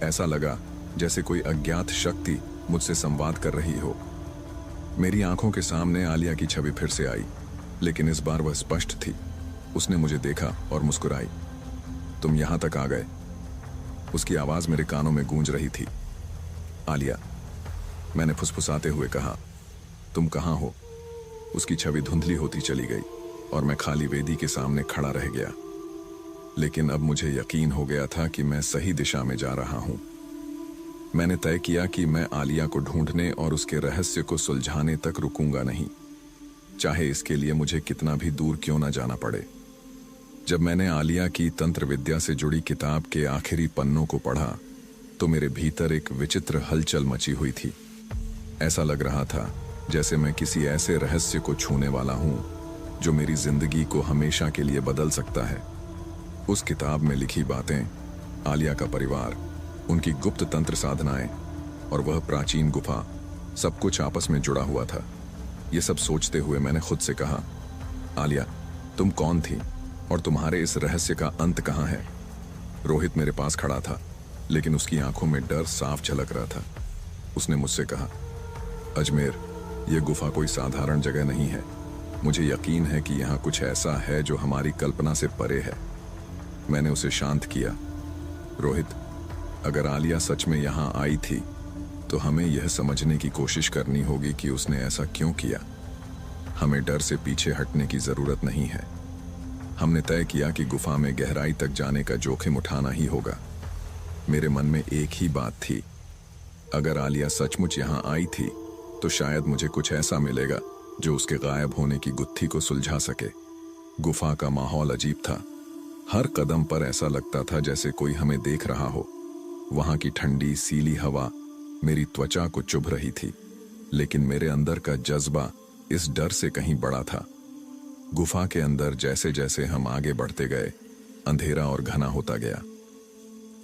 ऐसा लगा जैसे कोई अज्ञात शक्ति मुझसे संवाद कर रही हो। मेरी आंखों के सामने आलिया की छवि फिर से आई, लेकिन इस बार वह स्पष्ट थी। उसने मुझे देखा और मुस्कुराई। तुम यहां तक आ गए, उसकी आवाज मेरे कानों में गूंज रही थी। आलिया, मैंने फुसफुसाते हुए कहा। तुम कहां हो? उसकी छवि धुंधली होती चली गई और मैं खाली वेदी के सामने खड़ा रह गया। लेकिन अब मुझे यकीन हो गया था कि मैं सही दिशा में जा रहा हूं। मैंने तय किया कि मैं आलिया को ढूंढने और उसके रहस्य को सुलझाने तक रुकूंगा नहीं, चाहे इसके लिए मुझे कितना भी दूर क्यों ना जाना पड़े। जब मैंने आलिया की तंत्र विद्या से जुड़ी किताब के आखिरी पन्नों को पढ़ा तो मेरे भीतर एक विचित्र हलचल मची हुई थी। ऐसा लग रहा था जैसे मैं किसी ऐसे रहस्य को छूने वाला हूं जो मेरी जिंदगी को हमेशा के लिए बदल सकता है। उस किताब में लिखी बातें, आलिया का परिवार, उनकी गुप्त तंत्र साधनाएं और वह प्राचीन गुफा, सब कुछ आपस में जुड़ा हुआ था। ये सब सोचते हुए मैंने खुद से कहा, आलिया, तुम कौन थी और तुम्हारे इस रहस्य का अंत कहाँ है? रोहित मेरे पास खड़ा था, लेकिन उसकी आंखों में डर साफ झलक रहा था। उसने मुझसे कहा, अजमेर, यह गुफा कोई साधारण जगह नहीं है। मुझे यकीन है कि यहाँ कुछ ऐसा है जो हमारी कल्पना से परे है। मैंने उसे शांत किया। रोहित, अगर आलिया सच में यहाँ आई थी तो हमें यह समझने की कोशिश करनी होगी कि उसने ऐसा क्यों किया। हमें डर से पीछे हटने की जरूरत नहीं है। हमने तय किया कि गुफा में गहराई तक जाने का जोखिम उठाना ही होगा। मेरे मन में एक ही बात थी, अगर आलिया सचमुच यहाँ आई थी तो शायद मुझे कुछ ऐसा मिलेगा जो उसके गायब होने की गुत्थी को सुलझा सके। गुफा का माहौल अजीब था। हर कदम पर ऐसा लगता था जैसे कोई हमें देख रहा हो। वहां की ठंडी सीली हवा मेरी त्वचा को चुभ रही थी, लेकिन मेरे अंदर का जज्बा इस डर से कहीं बड़ा था। गुफा के अंदर जैसे जैसे हम आगे बढ़ते गए, अंधेरा और घना होता गया।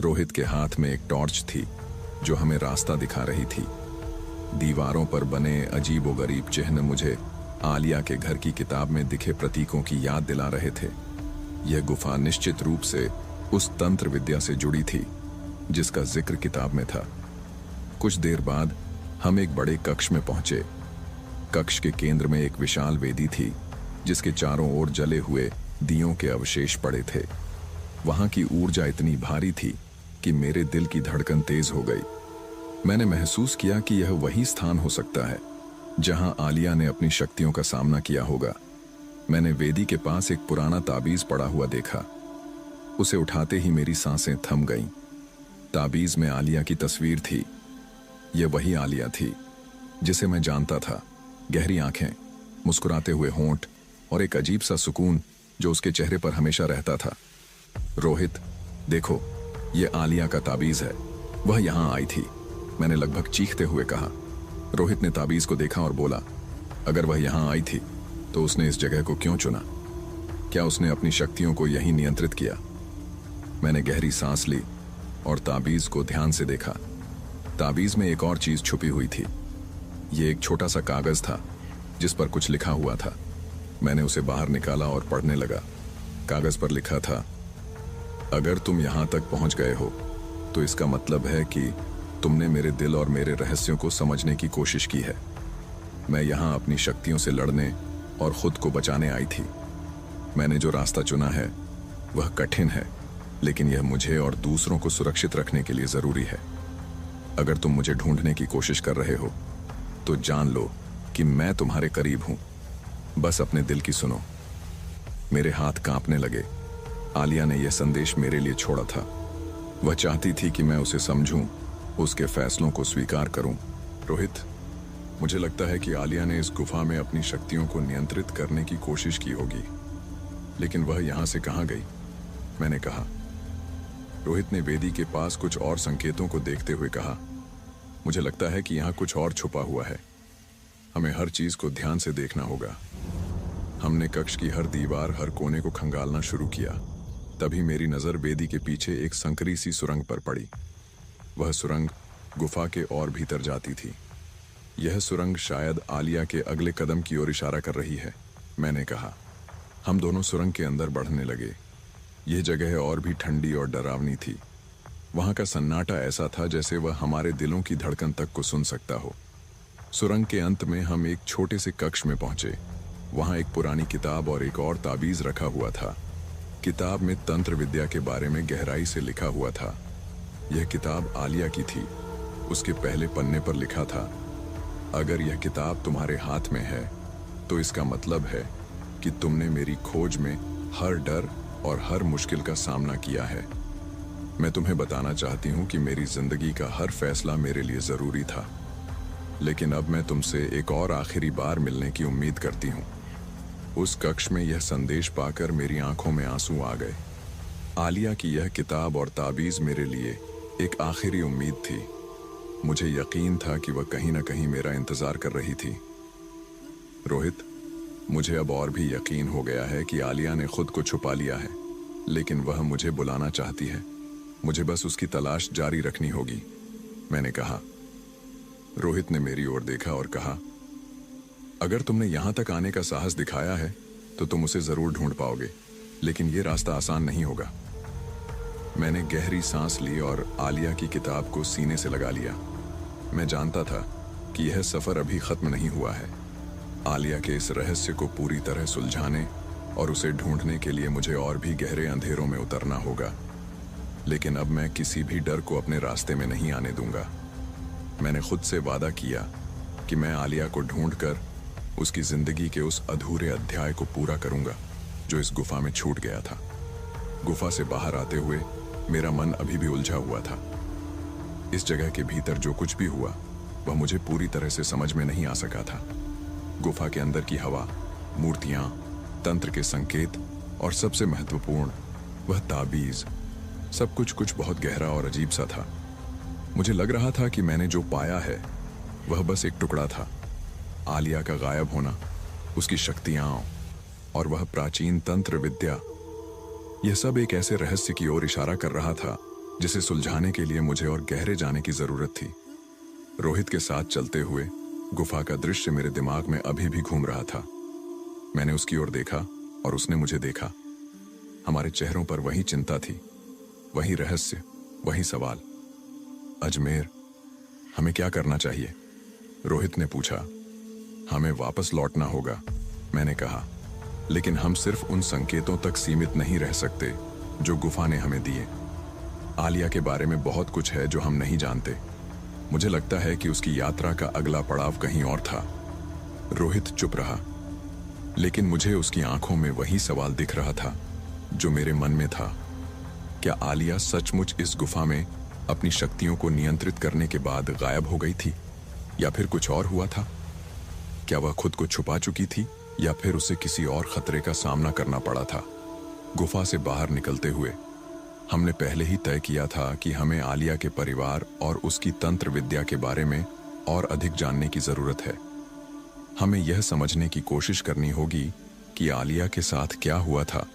रोहित के हाथ में एक टॉर्च थी जो हमें रास्ता दिखा रही थी। दीवारों पर बने अजीबोगरीब चिन्ह मुझे आलिया के घर की किताब में दिखे प्रतीकों की याद दिला रहे थे। यह गुफा निश्चित रूप से उस तंत्र विद्या से जुड़ी थी जिसका जिक्र किताब में था। कुछ देर बाद हम एक बड़े कक्ष में पहुंचे। कक्ष के केंद्र में एक विशाल वेदी थी जिसके चारों ओर जले हुए दियों के अवशेष पड़े थे। वहां की ऊर्जा इतनी भारी थी कि मेरे दिल की धड़कन तेज हो गई। मैंने महसूस किया कि यह वही स्थान हो सकता है जहां आलिया ने अपनी शक्तियों का सामना किया होगा। मैंने वेदी के पास एक पुराना ताबीज पड़ा हुआ देखा। उसे उठाते ही मेरी सांसें थम गईं। ताबीज में आलिया की तस्वीर थी। यह वही आलिया थी जिसे मैं जानता था। गहरी आंखें, मुस्कुराते हुए होंठ और एक अजीब सा सुकून जो उसके चेहरे पर हमेशा रहता था। रोहित, देखो, यह आलिया का ताबीज है। वह यहां आई थी, मैंने लगभग चीखते हुए कहा। रोहित ने ताबीज को देखा और बोला, अगर वह यहां आई थी तो उसने इस जगह को क्यों चुना? क्या उसने अपनी शक्तियों को यहीं नियंत्रित किया? मैंने गहरी सांस ली और ताबीज को ध्यान से देखा। ताबीज में एक और चीज छुपी हुई थी। यह एक छोटा सा कागज था जिस पर कुछ लिखा हुआ था। मैंने उसे बाहर निकाला और पढ़ने लगा। कागज पर लिखा था, अगर तुम यहां तक पहुंच गए हो तो इसका मतलब है कि तुमने मेरे दिल और मेरे रहस्यों को समझने की कोशिश की है। मैं यहां अपनी शक्तियों से लड़ने और खुद को बचाने आई थी। मैंने जो रास्ता चुना है वह कठिन है, लेकिन यह मुझे और दूसरों को सुरक्षित रखने के लिए जरूरी है। अगर तुम मुझे ढूंढने की कोशिश कर रहे हो तो जान लो कि मैं तुम्हारे करीब हूं। बस अपने दिल की सुनो। मेरे हाथ कांपने लगे। आलिया ने यह संदेश मेरे लिए छोड़ा था। वह चाहती थी कि मैं उसे समझूं, उसके फैसलों को स्वीकार करूं। रोहित, मुझे लगता है कि आलिया ने इस गुफा में अपनी शक्तियों को नियंत्रित करने की कोशिश की होगी, लेकिन वह यहां से कहां गई? मैंने कहा। रोहित ने वेदी के पास कुछ और संकेतों को देखते हुए कहा, मुझे लगता है कि यहां कुछ और छुपा हुआ है। हमें हर चीज को ध्यान से देखना होगा। हमने कक्ष की हर दीवार, हर कोने को खंगालना शुरू किया। तभी मेरी नजर वेदी के पीछे एक संकरी सी सुरंग पर पड़ी। वह सुरंग गुफा के और भीतर जाती थी। यह सुरंग शायद आलिया के अगले कदम की ओर इशारा कर रही है, मैंने कहा। हम दोनों सुरंग के अंदर बढ़ने लगे। यह जगह और भी ठंडी और डरावनी थी। वहां का सन्नाटा ऐसा था जैसे वह हमारे दिलों की धड़कन तक को सुन सकता हो। सुरंग के अंत में हम एक छोटे से कक्ष में पहुंचे। वहां एक पुरानी किताब और एक और ताबीज रखा हुआ था। किताब में तंत्र विद्या के बारे में गहराई से लिखा हुआ था। यह किताब आलिया की थी। उसके पहले पन्ने पर लिखा था, अगर यह किताब तुम्हारे हाथ में है तो इसका मतलब है कि तुमने मेरी खोज में हर डर और हर मुश्किल का सामना किया है। मैं तुम्हें बताना चाहती हूँ कि मेरी जिंदगी का हर फैसला मेरे लिए जरूरी था, लेकिन अब मैं तुमसे एक और आखिरी बार मिलने की उम्मीद करती हूँ। उस कक्ष में यह संदेश पाकर मेरी आंखों में आंसू आ गए। आलिया की यह किताब और ताबीज मेरे लिए एक आखिरी उम्मीद थी। मुझे यकीन था कि वह कहीं ना कहीं मेरा इंतजार कर रही थी। रोहित, मुझे अब और भी यकीन हो गया है कि आलिया ने खुद को छुपा लिया है, लेकिन वह मुझे बुलाना चाहती है। मुझे बस उसकी तलाश जारी रखनी होगी, मैंने कहा। रोहित ने मेरी ओर देखा और कहा, अगर तुमने यहां तक आने का साहस दिखाया है तो तुम उसे जरूर ढूंढ पाओगे, लेकिन यह रास्ता आसान नहीं होगा। मैंने गहरी सांस ली और आलिया की किताब को सीने से लगा लिया। मैं जानता था कि यह सफर अभी खत्म नहीं हुआ है। आलिया के इस रहस्य को पूरी तरह सुलझाने और उसे ढूंढने के लिए मुझे और भी गहरे अंधेरों में उतरना होगा, लेकिन अब मैं किसी भी डर को अपने रास्ते में नहीं आने दूंगा। मैंने खुद से वादा किया कि मैं आलिया को ढूंढकर उसकी जिंदगी के उस अधूरे अध्याय को पूरा करूंगा जो इस गुफा में छूट गया था। गुफा से बाहर आते हुए मेरा मन अभी भी उलझा हुआ था। इस जगह के भीतर जो कुछ भी हुआ वह मुझे पूरी तरह से समझ में नहीं आ सका था। गुफा के अंदर की हवा, मूर्तियां तंत्र के संकेत और सबसे महत्वपूर्ण वह ताबीज, सब कुछ बहुत गहरा और अजीब सा था। मुझे लग रहा था कि मैंने जो पाया है वह बस एक टुकड़ा था। आलिया का गायब होना, उसकी शक्तियां और वह प्राचीन तंत्र विद्या, यह सब एक ऐसे रहस्य की ओर इशारा कर रहा था जिसे सुलझाने के लिए मुझे और गहरे जाने की जरूरत थी। रोहित के साथ चलते हुए गुफा का दृश्य मेरे दिमाग में अभी भी घूम रहा था। मैंने उसकी ओर देखा और उसने मुझे देखा। हमारे चेहरों पर वही चिंता थी, वही रहस्य, वही सवाल। अजमेर, हमें क्या करना चाहिए? रोहित ने पूछा। हमें वापस लौटना होगा, मैंने कहा, लेकिन हम सिर्फ उन संकेतों तक सीमित नहीं रह सकते जो गुफा ने हमें दिए। आलिया के बारे में बहुत कुछ है जो हम नहीं जानते। मुझे लगता है कि उसकी यात्रा का अगला पड़ाव कहीं और था। रोहित चुप रहा, लेकिन मुझे उसकी आंखों में वही सवाल दिख रहा था जो मेरे मन में था। क्या आलिया सचमुच इस गुफा में अपनी शक्तियों को नियंत्रित करने के बाद गायब हो गई थी, या फिर कुछ और हुआ था? क्या वह खुद को छुपा चुकी थी, या फिर उसे किसी और खतरे का सामना करना पड़ा था? गुफा से बाहर निकलते हुए हमने पहले ही तय किया था कि हमें आलिया के परिवार और उसकी तंत्र विद्या के बारे में और अधिक जानने की जरूरत है। हमें यह समझने की कोशिश करनी होगी कि आलिया के साथ क्या हुआ था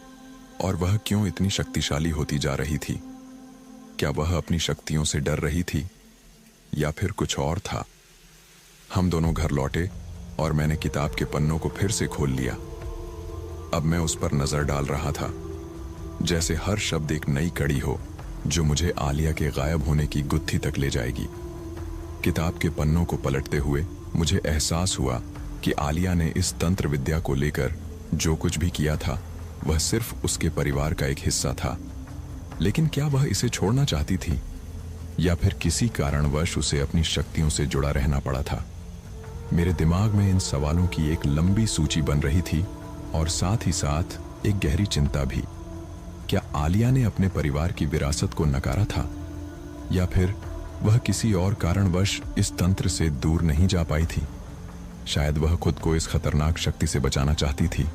और वह क्यों इतनी शक्तिशाली होती जा रही थी। क्या वह अपनी शक्तियों से डर रही थी, या फिर कुछ और था? हम दोनों घर लौटे और मैंने किताब के पन्नों को फिर से खोल लिया। अब मैं उस पर नजर डाल रहा था, जैसे हर शब्द एक नई कड़ी हो जो मुझे आलिया के गायब होने की गुत्थी तक ले जाएगी। किताब के पन्नों को पलटते हुए मुझे एहसास हुआ कि आलिया ने इस तंत्र विद्या को लेकर जो कुछ भी किया था वह सिर्फ उसके परिवार का एक हिस्सा था। लेकिन क्या वह इसे छोड़ना चाहती थी, या फिर किसी कारणवश उसे अपनी शक्तियों से जुड़ा रहना पड़ा था? मेरे दिमाग में इन सवालों की एक लंबी सूची बन रही थी और साथ ही साथ एक गहरी चिंता भी। क्या आलिया ने अपने परिवार की विरासत को नकारा था, या फिर वह किसी और कारणवश इस तंत्र से दूर नहीं जा पाई थी? शायद वह खुद को इस खतरनाक शक्ति से बचाना चाहती थी,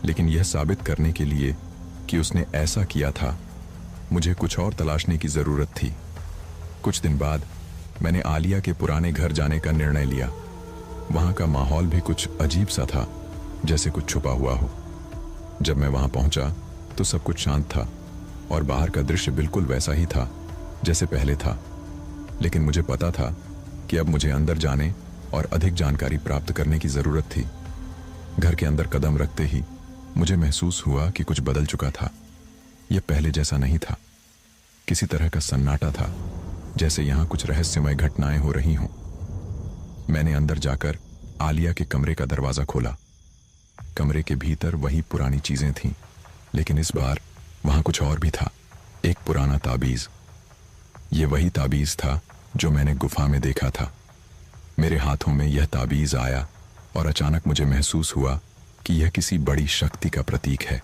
लेकिन यह साबित करने के लिए कि उसने ऐसा किया था, मुझे कुछ और तलाशने की जरूरत थी। कुछ दिन बाद मैंने आलिया के पुराने घर जाने का निर्णय लिया। वहां का माहौल भी कुछ अजीब सा था, जैसे कुछ छुपा हुआ हो। जब मैं वहां पहुंचा तो सब कुछ शांत था और बाहर का दृश्य बिल्कुल वैसा ही था जैसे पहले था। लेकिन मुझे पता था कि अब मुझे अंदर जाने और अधिक जानकारी प्राप्त करने की जरूरत थी। घर के अंदर कदम रखते ही मुझे महसूस हुआ कि कुछ बदल चुका था। यह पहले जैसा नहीं था। किसी तरह का सन्नाटा था, जैसे यहां कुछ रहस्यमय घटनाएं हो रही हों। मैंने अंदर जाकर आलिया के कमरे का दरवाजा खोला। कमरे के भीतर वही पुरानी चीजें थीं, लेकिन इस बार वहां कुछ और भी था। एक पुराना ताबीज। ये वही ताबीज था जो मैंने गुफा में देखा था। मेरे हाथों में यह ताबीज आया और अचानक मुझे महसूस हुआ कि यह किसी बड़ी शक्ति का प्रतीक है।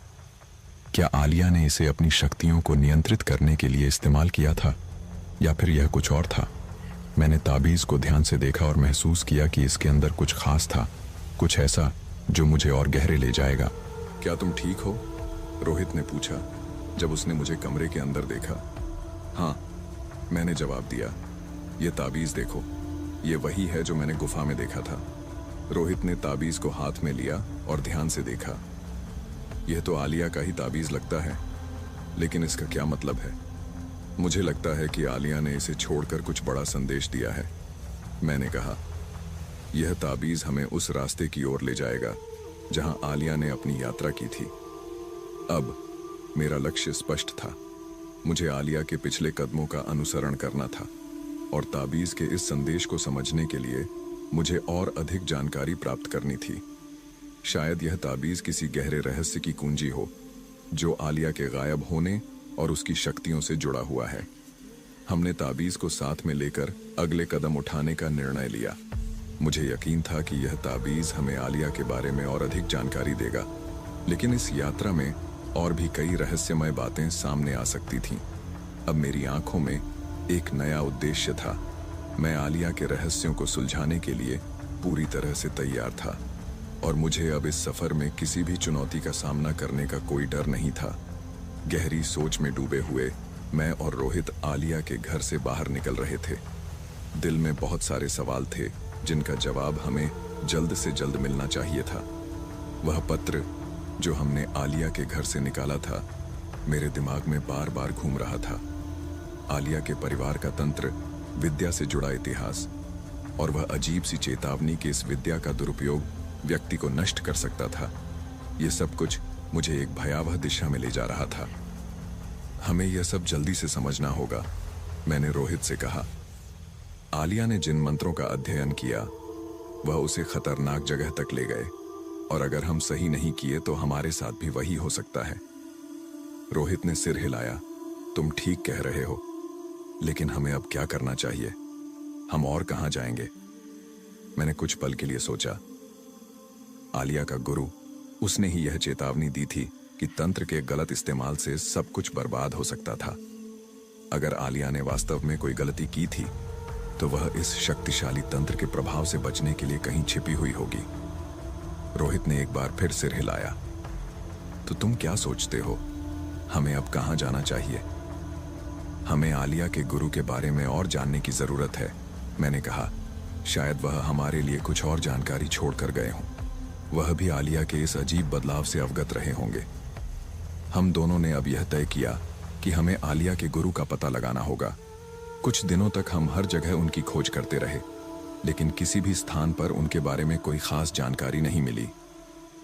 क्या आलिया ने इसे अपनी शक्तियों को नियंत्रित करने के लिए इस्तेमाल किया था, या फिर यह कुछ और था? मैंने ताबीज को ध्यान से देखा और महसूस किया कि इसके अंदर कुछ खास था, कुछ ऐसा जो मुझे और गहरे ले जाएगा। क्या तुम ठीक हो? रोहित ने पूछा जब उसने मुझे कमरे के अंदर देखा। हाँ, मैंने जवाब दिया। ये ताबीज देखो, ये वही है जो मैंने गुफा में देखा था। रोहित ने ताबीज को हाथ में लिया और ध्यान से देखा। यह तो आलिया का ही ताबीज लगता है, लेकिन इसका क्या मतलब है? मुझे लगता है कि आलिया ने इसे छोड़कर कुछ बड़ा संदेश दिया है, मैंने कहा। यह ताबीज हमें उस रास्ते की ओर ले जाएगा जहां आलिया ने अपनी यात्रा की थी। अब मेरा लक्ष्य स्पष्ट था। मुझे आलिया के पिछले कदमों का अनुसरण करना था, और ताबीज के इस संदेश को समझने के लिए मुझे और अधिक जानकारी प्राप्त करनी थी। शायद यह ताबीज किसी गहरे रहस्य की कुंजी हो जो आलिया के गायब होने और उसकी शक्तियों से जुड़ा हुआ है। हमने ताबीज को साथ में लेकर अगले कदम उठाने का निर्णय लिया। मुझे यकीन था कि यह ताबीज हमें आलिया के बारे में और अधिक जानकारी देगा, लेकिन इस यात्रा में और भी कई रहस्यमय बातें सामने आ सकती थीं। अब मेरी आंखों में एक नया उद्देश्य था। मैं आलिया के रहस्यों को सुलझाने के लिए पूरी तरह से तैयार था। और मुझे अब इस सफर में किसी भी चुनौती का सामना करने का कोई डर नहीं था। गहरी सोच में डूबे हुए मैं और रोहित आलिया के घर से बाहर निकल रहे थे। दिल में बहुत सारे सवाल थे जिनका जवाब हमें जल्द से जल्द मिलना चाहिए था। वह पत्र जो हमने आलिया के घर से निकाला था मेरे दिमाग में बार बार घूम रहा था। आलिया के परिवार का तंत्र, विद्या से जुड़ा इतिहास और वह अजीब सी चेतावनी कि इस विद्या का दुरुपयोग व्यक्ति को नष्ट कर सकता था, यह सब कुछ मुझे एक भयावह दिशा में ले जा रहा था। हमें यह सब जल्दी से समझना होगा, मैंने रोहित से कहा। आलिया ने जिन मंत्रों का अध्ययन किया वह उसे खतरनाक जगह तक ले गए और अगर हम सही नहीं किए तो हमारे साथ भी वही हो सकता है। रोहित ने सिर हिलाया। तुम ठीक कह रहे हो, लेकिन हमें अब क्या करना चाहिए? हम और कहां जाएंगे? मैंने कुछ पल के लिए सोचा। आलिया का गुरु, उसने ही यह चेतावनी दी थी कि तंत्र के गलत इस्तेमाल से सब कुछ बर्बाद हो सकता था। अगर आलिया ने वास्तव में कोई गलती की थी तो वह इस शक्तिशाली तंत्र के प्रभाव से बचने के लिए कहीं छिपी हुई होगी। रोहित ने एक बार फिर सिर हिलाया। तो तुम क्या सोचते हो, हमें अब कहां जाना चाहिए? हमें आलिया के गुरु के बारे में और जानने की जरूरत है, मैंने कहा। शायद वह हमारे लिए कुछ और जानकारी छोड़कर गए हों। वह भी आलिया के इस अजीब बदलाव से अवगत रहे होंगे। हम दोनों ने अब यह तय किया कि हमें आलिया के गुरु का पता लगाना होगा। कुछ दिनों तक हम हर जगह उनकी खोज करते रहे, लेकिन किसी भी स्थान पर उनके बारे में कोई खास जानकारी नहीं मिली।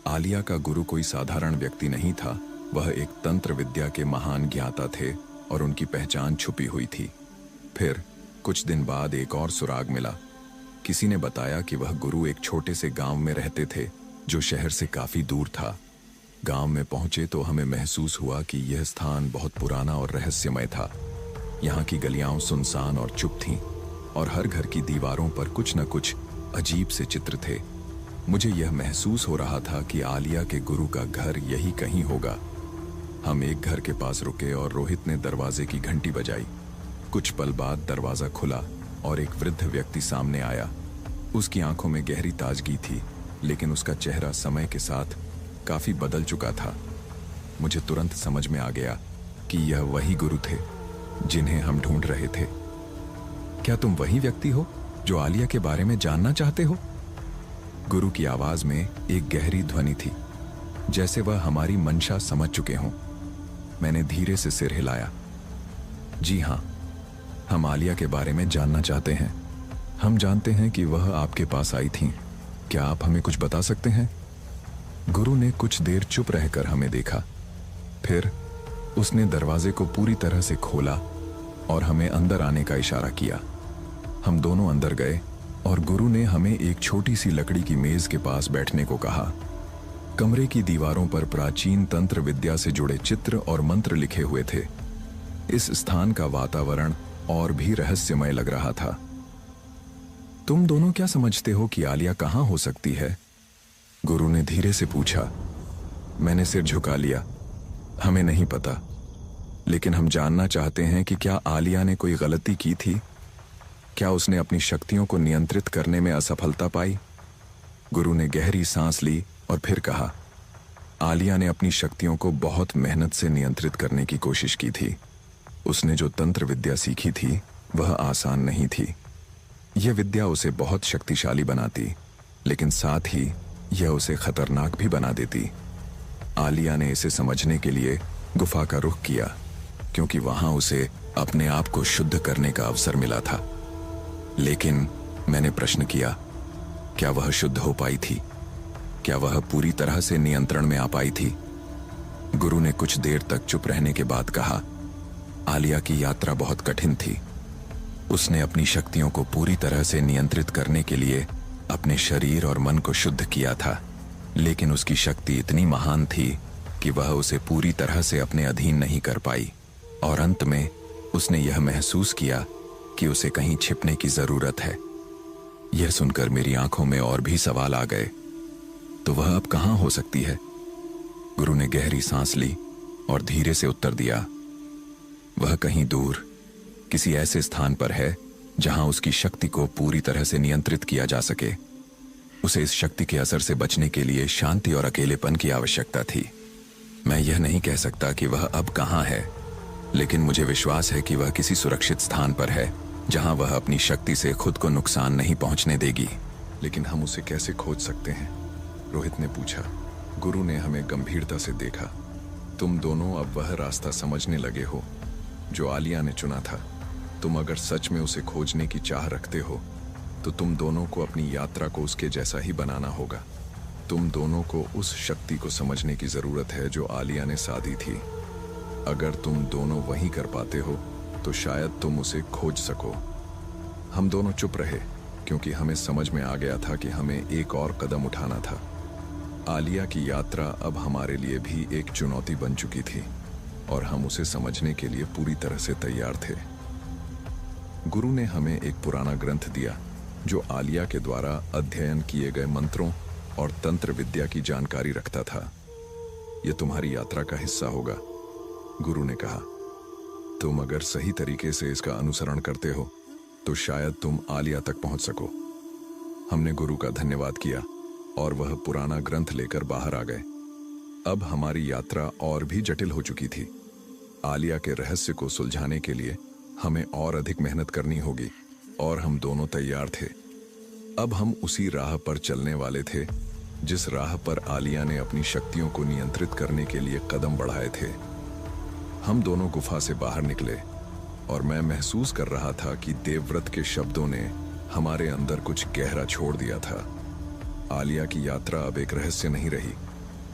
आलिया का गुरु कोई साधारण व्यक्ति नहीं था, वह एक तंत्र विद्या के महान ज्ञाता थे और उनकी पहचान छुपी हुई थी। फिर कुछ दिन बाद एक और सुराग मिला। किसी ने बताया कि वह गुरु एक छोटे से गांव में रहते थे जो शहर से काफी दूर था। गांव में पहुंचे तो हमें महसूस हुआ कि यह स्थान बहुत पुराना और रहस्यमय था। यहाँ की गलियां सुनसान और चुप थीं और हर घर की दीवारों पर कुछ न कुछ अजीब से चित्र थे। मुझे यह महसूस हो रहा था कि आलिया के गुरु का घर यही कहीं होगा। हम एक घर के पास रुके और रोहित ने दरवाजे की घंटी बजाई। कुछ पल बाद दरवाजा खुला और एक वृद्ध व्यक्ति सामने आया। उसकी आंखों में गहरी ताजगी थी, लेकिन उसका चेहरा समय के साथ काफी बदल चुका था। मुझे तुरंत समझ में आ गया कि यह वही गुरु थे जिन्हें हम ढूंढ रहे थे। क्या तुम वही व्यक्ति हो जो आलिया के बारे में जानना चाहते हो? गुरु की आवाज में एक गहरी ध्वनि थी, जैसे वह हमारी मंशा समझ चुके हों। मैंने धीरे से सिर हिलाया। जी हां, हम आलिया के बारे में जानना चाहते हैं। हम जानते हैं कि वह आपके पास आई थीं। क्या आप हमें कुछ बता सकते हैं? गुरु ने कुछ देर चुप रहकर हमें देखा। फिर उसने दरवाजे को पूरी तरह से खोला और हमें अंदर आने का इशारा किया। हम दोनों अंदर गए और गुरु ने हमें एक छोटी सी लकड़ी की मेज के पास बैठने को कहा। कमरे की दीवारों पर प्राचीन तंत्र विद्या से जुड़े चित्र और मंत्र लिखे हुए थे। इस स्थान का वातावरण और भी रहस्यमय लग रहा था। तुम दोनों क्या समझते हो कि आलिया कहां हो सकती है? गुरु ने धीरे से पूछा। मैंने सिर झुका लिया। हमें नहीं पता, लेकिन हम जानना चाहते हैं कि क्या आलिया ने कोई गलती की थी? क्या उसने अपनी शक्तियों को नियंत्रित करने में असफलता पाई? गुरु ने गहरी सांस ली और फिर कहा, आलिया ने अपनी शक्तियों को बहुत मेहनत से नियंत्रित करने की कोशिश की थी। उसने जो तंत्र विद्या सीखी थी वह आसान नहीं थी। यह विद्या उसे बहुत शक्तिशाली बनाती, लेकिन साथ ही यह उसे खतरनाक भी बना देती। आलिया ने इसे समझने के लिए गुफा का रुख किया, क्योंकि वहां उसे अपने आप को शुद्ध करने का अवसर मिला था। लेकिन मैंने प्रश्न किया, क्या वह शुद्ध हो पाई थी? क्या वह पूरी तरह से नियंत्रण में आ पाई थी? गुरु ने कुछ देर तक चुप रहने के बाद कहा, आलिया की यात्रा बहुत कठिन थी। उसने अपनी शक्तियों को पूरी तरह से नियंत्रित करने के लिए अपने शरीर और मन को शुद्ध किया था, लेकिन उसकी शक्ति इतनी महान थी कि वह उसे पूरी तरह से अपने अधीन नहीं कर पाई और अंत में उसने यह महसूस किया कि उसे कहीं छिपने की जरूरत है। यह सुनकर मेरी आंखों में और भी सवाल आ गए। तो वह अब कहां हो सकती है? गुरु ने गहरी सांस ली और धीरे से उत्तर दिया, वह कहीं दूर किसी ऐसे स्थान पर है जहां उसकी शक्ति को पूरी तरह से नियंत्रित किया जा सके। उसे इस शक्ति के असर से बचने के लिए शांति और अकेलेपन की आवश्यकता थी। मैं यह नहीं कह सकता कि वह अब कहाँ है, लेकिन मुझे विश्वास है कि वह किसी सुरक्षित स्थान पर है जहां वह अपनी शक्ति से खुद को नुकसान नहीं पहुंचने देगी। लेकिन हम उसे कैसे खोज सकते हैं? रोहित ने पूछा। गुरु ने हमें गंभीरता से देखा। तुम दोनों अब वह रास्ता समझने लगे हो जो आलिया ने चुना था। तुम अगर सच में उसे खोजने की चाह रखते हो तो तुम दोनों को अपनी यात्रा को उसके जैसा ही बनाना होगा। तुम दोनों को उस शक्ति को समझने की जरूरत है जो आलिया ने साधी थी। अगर तुम दोनों वही कर पाते हो तो शायद तुम उसे खोज सको। हम दोनों चुप रहे क्योंकि हमें समझ में आ गया था कि हमें एक और कदम उठाना था। आलिया की यात्रा अब हमारे लिए भी एक चुनौती बन चुकी थी और हम उसे समझने के लिए पूरी तरह से तैयार थे। गुरु ने हमें एक पुराना ग्रंथ दिया जो आलिया के द्वारा अध्ययन किए गए मंत्रों और तंत्र विद्या की जानकारी रखता था। यह तुम्हारी यात्रा का हिस्सा होगा, गुरु ने कहा। तुम अगर सही तरीके से इसका अनुसरण करते हो तो शायद तुम आलिया तक पहुंच सको। हमने गुरु का धन्यवाद किया और वह पुराना ग्रंथ लेकर बाहर आ गए। अब हमारी यात्रा और भी जटिल हो चुकी थी। आलिया के रहस्य को सुलझाने के लिए हमें और अधिक मेहनत करनी होगी और हम दोनों तैयार थे। अब हम उसी राह पर चलने वाले थे जिस राह पर आलिया ने अपनी शक्तियों को नियंत्रित करने के लिए कदम बढ़ाए थे। हम दोनों गुफा से बाहर निकले और मैं महसूस कर रहा था कि देवव्रत के शब्दों ने हमारे अंदर कुछ गहरा छोड़ दिया था। आलिया की यात्रा अब एक रहस्य नहीं रही,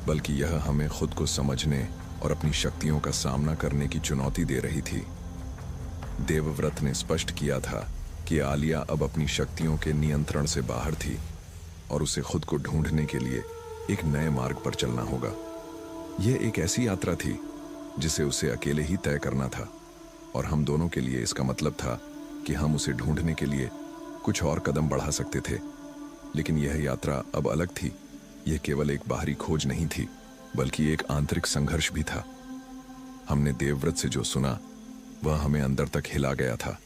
बल्कि यह हमें खुद को समझने और अपनी शक्तियों का सामना करने की चुनौती दे रही थी। देवव्रत ने स्पष्ट किया था कि आलिया अब अपनी शक्तियों के नियंत्रण से बाहर थी और उसे खुद को ढूंढने के लिए एक नए मार्ग पर चलना होगा। यह एक ऐसी यात्रा थी जिसे उसे अकेले ही तय करना था और हम दोनों के लिए इसका मतलब था कि हम उसे ढूंढने के लिए कुछ और कदम बढ़ा सकते थे। लेकिन यह यात्रा अब अलग थी। यह केवल एक बाहरी खोज नहीं थी, बल्कि एक आंतरिक संघर्ष भी था। हमने देवव्रत से जो सुना वह हमें अंदर तक हिला गया था।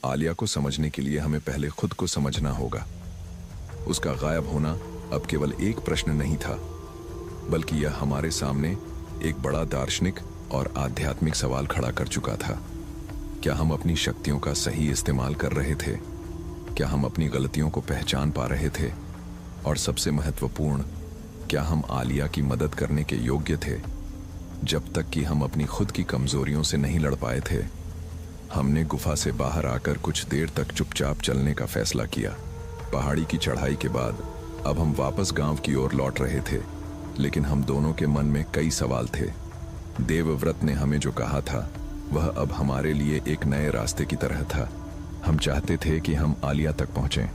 आलिया को समझने के लिए हमें पहले खुद को समझना होगा। उसका गायब होना अब केवल एक प्रश्न नहीं था, बल्कि यह हमारे सामने एक बड़ा दार्शनिक और आध्यात्मिक सवाल खड़ा कर चुका था। क्या हम अपनी शक्तियों का सही इस्तेमाल कर रहे थे? क्या हम अपनी गलतियों को पहचान पा रहे थे? और सबसे महत्वपूर्ण, क्या हम आलिया की मदद करने के योग्य थे जब तक कि हम अपनी खुद की कमजोरियों से नहीं लड़ पाए थे? हमने गुफा से बाहर आकर कुछ देर तक चुपचाप चलने का फैसला किया। पहाड़ी की चढ़ाई के बाद अब हम वापस गांव की ओर लौट रहे थे, लेकिन हम दोनों के मन में कई सवाल थे। देवव्रत ने हमें जो कहा था वह अब हमारे लिए एक नए रास्ते की तरह था। हम चाहते थे कि हम आलिया तक पहुंचें,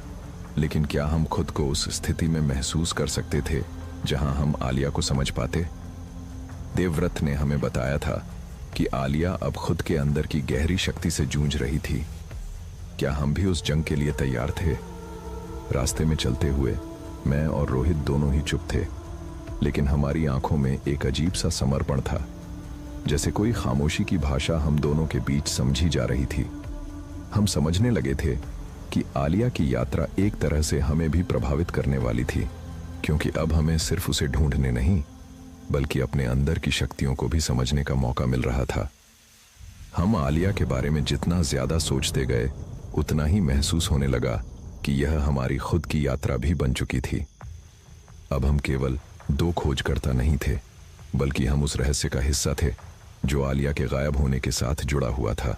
लेकिन क्या हम खुद को उस स्थिति में महसूस कर सकते थे जहां हम आलिया को समझ पाते? देवव्रत ने हमें बताया था कि आलिया अब खुद के अंदर की गहरी शक्ति से जूझ रही थी। क्या हम भी उस जंग के लिए तैयार थे? रास्ते में चलते हुए मैं और रोहित दोनों ही चुप थे, लेकिन हमारी आंखों में एक अजीब सा समर्पण था, जैसे कोई खामोशी की भाषा हम दोनों के बीच समझी जा रही थी। हम समझने लगे थे कि आलिया की यात्रा एक तरह से हमें भी प्रभावित करने वाली थी, क्योंकि अब हमें सिर्फ उसे ढूंढने नहीं, बल्कि अपने अंदर की शक्तियों को भी समझने का मौका मिल रहा था। हम आलिया के बारे में जितना ज्यादा सोचते गए, उतना ही महसूस होने लगा कि यह हमारी खुद की यात्रा भी बन चुकी थी। अब हम केवल दो खोजकर्ता नहीं थे, बल्कि हम उस रहस्य का हिस्सा थे जो आलिया के गायब होने के साथ जुड़ा हुआ था।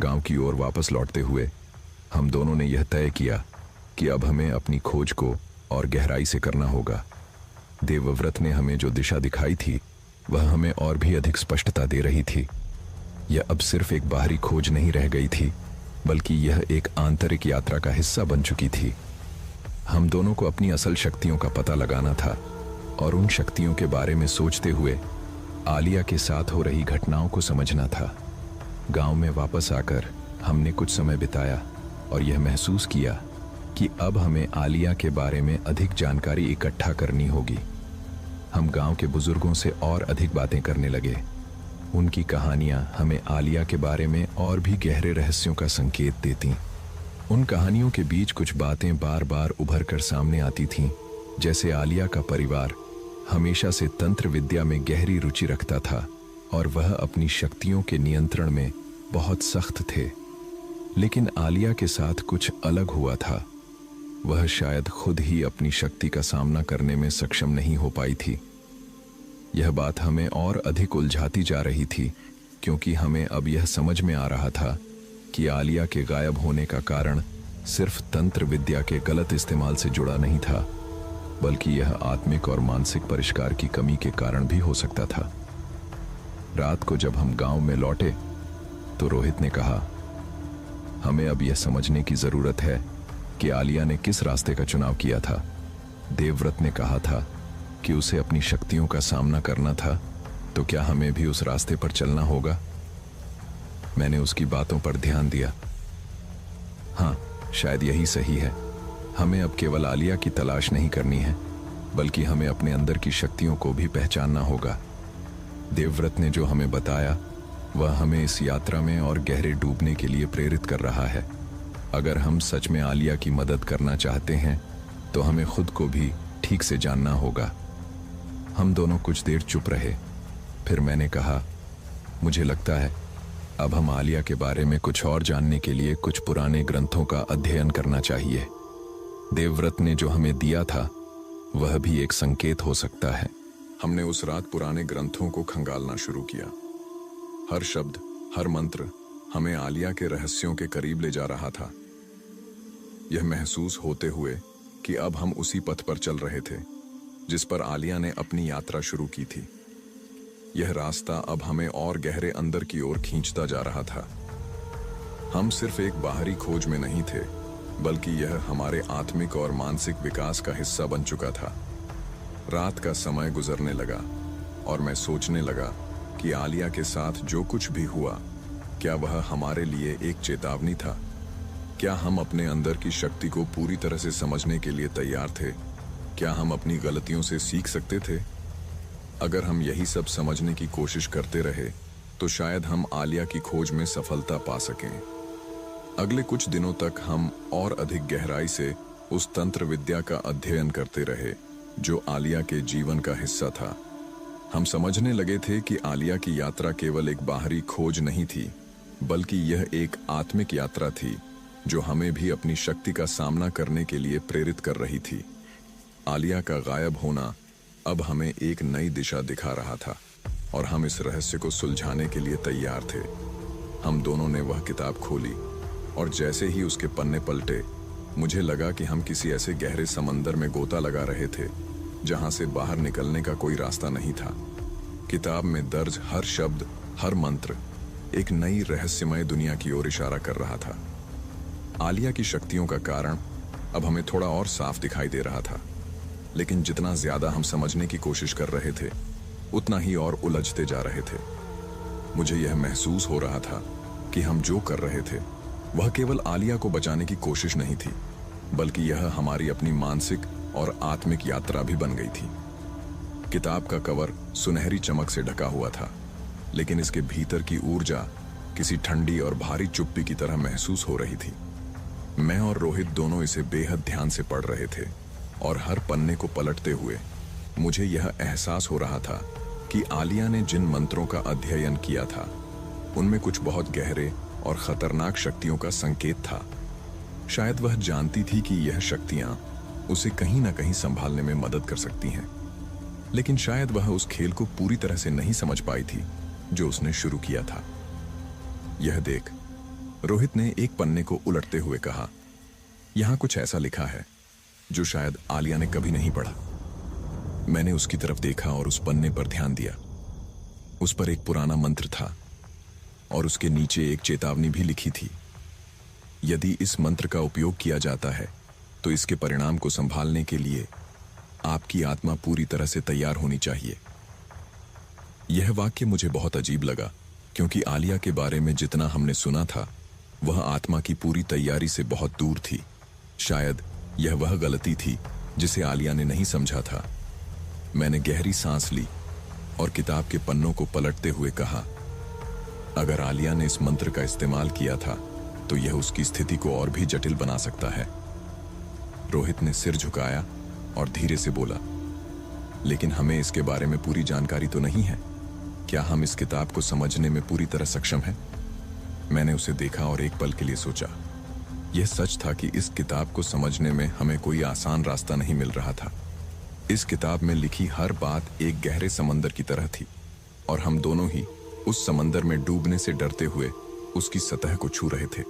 गांव की ओर वापस लौटते हुए हम दोनों ने यह तय किया कि अब हमें अपनी खोज को और गहराई से करना होगा। देवव्रत ने हमें जो दिशा दिखाई थी वह हमें और भी अधिक स्पष्टता दे रही थी। यह अब सिर्फ एक बाहरी खोज नहीं रह गई थी, बल्कि यह एक आंतरिक यात्रा का हिस्सा बन चुकी थी। हम दोनों को अपनी असल शक्तियों का पता लगाना था और उन शक्तियों के बारे में सोचते हुए आलिया के साथ हो रही घटनाओं को समझना था। गांव में वापस आकर हमने कुछ समय बिताया और यह महसूस किया कि अब हमें आलिया के बारे में अधिक जानकारी इकट्ठा करनी होगी। हम गांव के बुजुर्गों से और अधिक बातें करने लगे। उनकी कहानियां हमें आलिया के बारे में और भी गहरे रहस्यों का संकेत देती। उन कहानियों के बीच कुछ बातें बार बार उभर कर सामने आती थीं, जैसे आलिया का परिवार हमेशा से तंत्र विद्या में गहरी रुचि रखता था और वह अपनी शक्तियों के नियंत्रण में बहुत सख्त थे। लेकिन आलिया के साथ कुछ अलग हुआ था। वह शायद खुद ही अपनी शक्ति का सामना करने में सक्षम नहीं हो पाई थी। यह बात हमें और अधिक उलझाती जा रही थी, क्योंकि हमें अब यह समझ में आ रहा था कि आलिया के गायब होने का कारण सिर्फ तंत्र विद्या के गलत इस्तेमाल से जुड़ा नहीं था, बल्कि यह आत्मिक और मानसिक परिष्कार की कमी के कारण भी हो सकता था। रात को जब हम गांव में लौटे तो रोहित ने कहा, हमें अब यह समझने की जरूरत है कि आलिया ने किस रास्ते का चुनाव किया था। देवव्रत ने कहा था कि उसे अपनी शक्तियों का सामना करना था, तो क्या हमें भी उस रास्ते पर चलना होगा? मैंने उसकी बातों पर ध्यान दिया। हाँ, शायद यही सही है। हमें अब केवल आलिया की तलाश नहीं करनी है, बल्कि हमें अपने अंदर की शक्तियों को भी पहचानना होगा। देवव्रत ने जो हमें बताया वह हमें इस यात्रा में और गहरे डूबने के लिए प्रेरित कर रहा है। अगर हम सच में आलिया की मदद करना चाहते हैं तो हमें खुद को भी ठीक से जानना होगा। हम दोनों कुछ देर चुप रहे। फिर मैंने कहा, मुझे लगता है अब हम आलिया के बारे में कुछ और जानने के लिए कुछ पुराने ग्रंथों का अध्ययन करना चाहिए। देवव्रत ने जो हमें दिया था वह भी एक संकेत हो सकता है। हमने उस रात पुराने ग्रंथों को खंगालना शुरू किया। हर शब्द, हर मंत्र हमें आलिया के रहस्यों के करीब ले जा रहा था। यह महसूस होते हुए कि अब हम उसी पथ पर चल रहे थे जिस पर आलिया ने अपनी यात्रा शुरू की थी। यह रास्ता अब हमें और गहरे अंदर की ओर खींचता जा रहा था। हम सिर्फ एक बाहरी खोज में नहीं थे, बल्कि यह हमारे आत्मिक और मानसिक विकास का हिस्सा बन चुका था। रात का समय गुजरने लगा और मैं सोचने लगा कि आलिया के साथ जो कुछ भी हुआ, क्या वह हमारे लिए एक चेतावनी था? क्या हम अपने अंदर की शक्ति को पूरी तरह से समझने के लिए तैयार थे? क्या हम अपनी गलतियों से सीख सकते थे? अगर हम यही सब समझने की कोशिश करते रहे तो शायद हम आलिया की खोज में सफलता पा सकें। अगले कुछ दिनों तक हम और अधिक गहराई से उस तंत्र विद्या का अध्ययन करते रहे जो आलिया के जीवन का हिस्सा था। हम समझने लगे थे कि आलिया की यात्रा केवल एक बाहरी खोज नहीं थी, बल्कि यह एक आत्मिक यात्रा थी जो हमें भी अपनी शक्ति का सामना करने के लिए प्रेरित कर रही थी। आलिया का गायब होना अब हमें एक नई दिशा दिखा रहा था और हम इस रहस्य को सुलझाने के लिए तैयार थे। हम दोनों ने वह किताब खोली और जैसे ही उसके पन्ने पलटे, मुझे लगा कि हम किसी ऐसे गहरे समंदर में गोता लगा रहे थे जहां से बाहर निकलने का कोई रास्ता नहीं था। किताब में दर्ज हर शब्द, हर मंत्र एक नई रहस्यमय दुनिया की ओर इशारा कर रहा था। आलिया की शक्तियों का कारण अब हमें थोड़ा और साफ दिखाई दे रहा था, लेकिन जितना ज्यादा हम समझने की कोशिश कर रहे थे, उतना ही और उलझते जा रहे थे। मुझे यह महसूस हो रहा था कि हम जो कर रहे थे वह केवल आलिया को बचाने की कोशिश नहीं थी, बल्कि यह हमारी अपनी मानसिक और आत्मिक यात्रा भी बन गई थी। किताब का कवर सुनहरी चमक से ढका हुआ था, लेकिन इसके भीतर की ऊर्जा किसी ठंडी और भारी चुप्पी की तरह महसूस हो रही थी। मैं और रोहित दोनों इसे बेहद ध्यान से पढ़ रहे थे और हर पन्ने को पलटते हुए मुझे यह एहसास हो रहा था कि आलिया ने जिन मंत्रों का अध्ययन किया था उनमें कुछ बहुत गहरे और खतरनाक शक्तियों का संकेत था। शायद वह जानती थी कि यह शक्तियां उसे कहीं ना कहीं संभालने में मदद कर सकती हैं, लेकिन शायद वह उस खेल को पूरी तरह से नहीं समझ पाई थी जो उसने शुरू किया था। यह देख, रोहित ने एक पन्ने को उलटते हुए कहा, यहां कुछ ऐसा लिखा है जो शायद आलिया ने कभी नहीं पढ़ा। मैंने उसकी तरफ देखा और उस पन्ने पर ध्यान दिया। उस पर एक पुराना मंत्र था और उसके नीचे एक चेतावनी भी लिखी थी। यदि इस मंत्र का उपयोग किया जाता है तो इसके परिणाम को संभालने के लिए आपकी आत्मा पूरी तरह से तैयार होनी चाहिए। यह वाक्य मुझे बहुत अजीब लगा, क्योंकि आलिया के बारे में जितना हमने सुना था वह आत्मा की पूरी तैयारी से बहुत दूर थी। शायद यह वह गलती थी जिसे आलिया ने नहीं समझा था। मैंने गहरी सांस ली और किताब के पन्नों को पलटते हुए कहा, अगर आलिया ने इस मंत्र का इस्तेमाल किया था तो यह उसकी स्थिति को और भी जटिल बना सकता है। रोहित ने सिर झुकाया और धीरे से बोला, लेकिन हमें इसके बारे में पूरी जानकारी तो नहीं है। क्या हम इस किताब को समझने में पूरी तरह सक्षम हैं? मैंने उसे देखा और एक पल के लिए सोचा। यह सच था कि इस किताब को समझने में हमें कोई आसान रास्ता नहीं मिल रहा था। इस किताब में लिखी हर बात एक गहरे समंदर की तरह थी और हम दोनों ही उस समंदर में डूबने से डरते हुए उसकी सतह को छू रहे थे।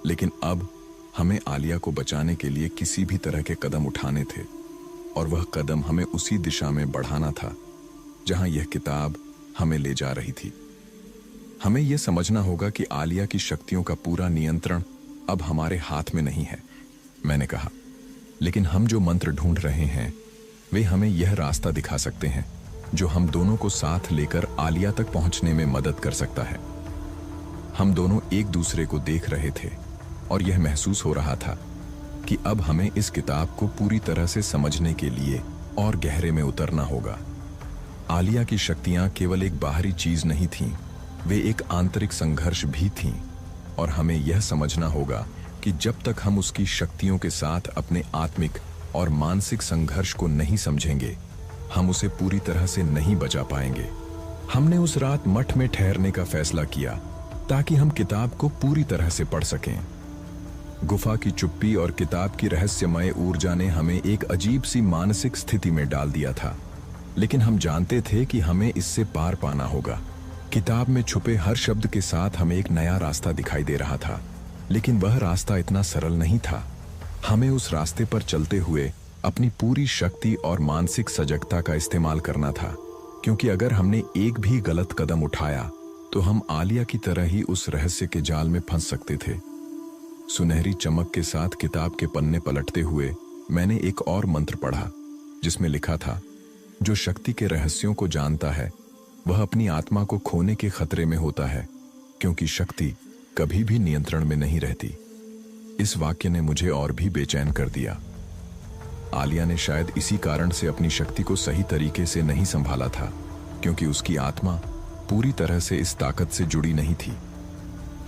लेकिन अब हमें आलिया को बचाने के लिए किसी भी तरह के कदम उठाने थे और वह कदम हमें उसी दिशा में बढ़ाना था जहां यह किताब हमें ले जा रही थी। हमें यह समझना होगा कि आलिया की शक्तियों का पूरा नियंत्रण अब हमारे हाथ में नहीं है, मैंने कहा। लेकिन हम जो मंत्र ढूंढ रहे हैं वे हमें यह रास्ता दिखा सकते हैं जो हम दोनों को साथ लेकर आलिया तक पहुंचने में मदद कर सकता है। हम दोनों एक दूसरे को देख रहे थे और यह महसूस हो रहा था कि अब हमें इस किताब को पूरी तरह से समझने के लिए और गहरे में उतरना होगा। आलिया की शक्तियां केवल एक बाहरी चीज नहीं थीं, वे एक आंतरिक संघर्ष भी थीं और हमें यह समझना होगा कि जब तक हम उसकी शक्तियों के साथ अपने आत्मिक और मानसिक संघर्ष को नहीं समझेंगे, हम उसे पूरी तरह से नहीं बचा पाएंगे। हमने उस रात मठ में ठहरने का फैसला किया ताकि हम किताब को पूरी तरह से पढ़ सकें। गुफा की चुप्पी और किताब की रहस्यमय ऊर्जा ने हमें एक अजीब सी मानसिक स्थिति में डाल दिया था, लेकिन हम जानते थे कि हमें इससे पार पाना होगा। किताब में छुपे हर शब्द के साथ हमें एक नया रास्ता दिखाई दे रहा था, लेकिन वह रास्ता इतना सरल नहीं था। हमें उस रास्ते पर चलते हुए अपनी पूरी शक्ति और मानसिक सजगता का इस्तेमाल करना था, क्योंकि अगर हमने एक भी गलत कदम उठाया तो हम आलिया की तरह ही उस रहस्य के जाल में फंस सकते थे। सुनहरी चमक के साथ किताब के पन्ने पलटते हुए मैंने एक और मंत्र पढ़ा जिसमें लिखा था, जो शक्ति के रहस्यों को जानता है वह अपनी आत्मा को खोने के खतरे में होता है, क्योंकि शक्ति कभी भी नियंत्रण में नहीं रहती। इस वाक्य ने मुझे और भी बेचैन कर दिया। आलिया ने शायद इसी कारण से अपनी शक्ति को सही तरीके से नहीं संभाला था, क्योंकि उसकी आत्मा पूरी तरह से इस ताकत से जुड़ी नहीं थी।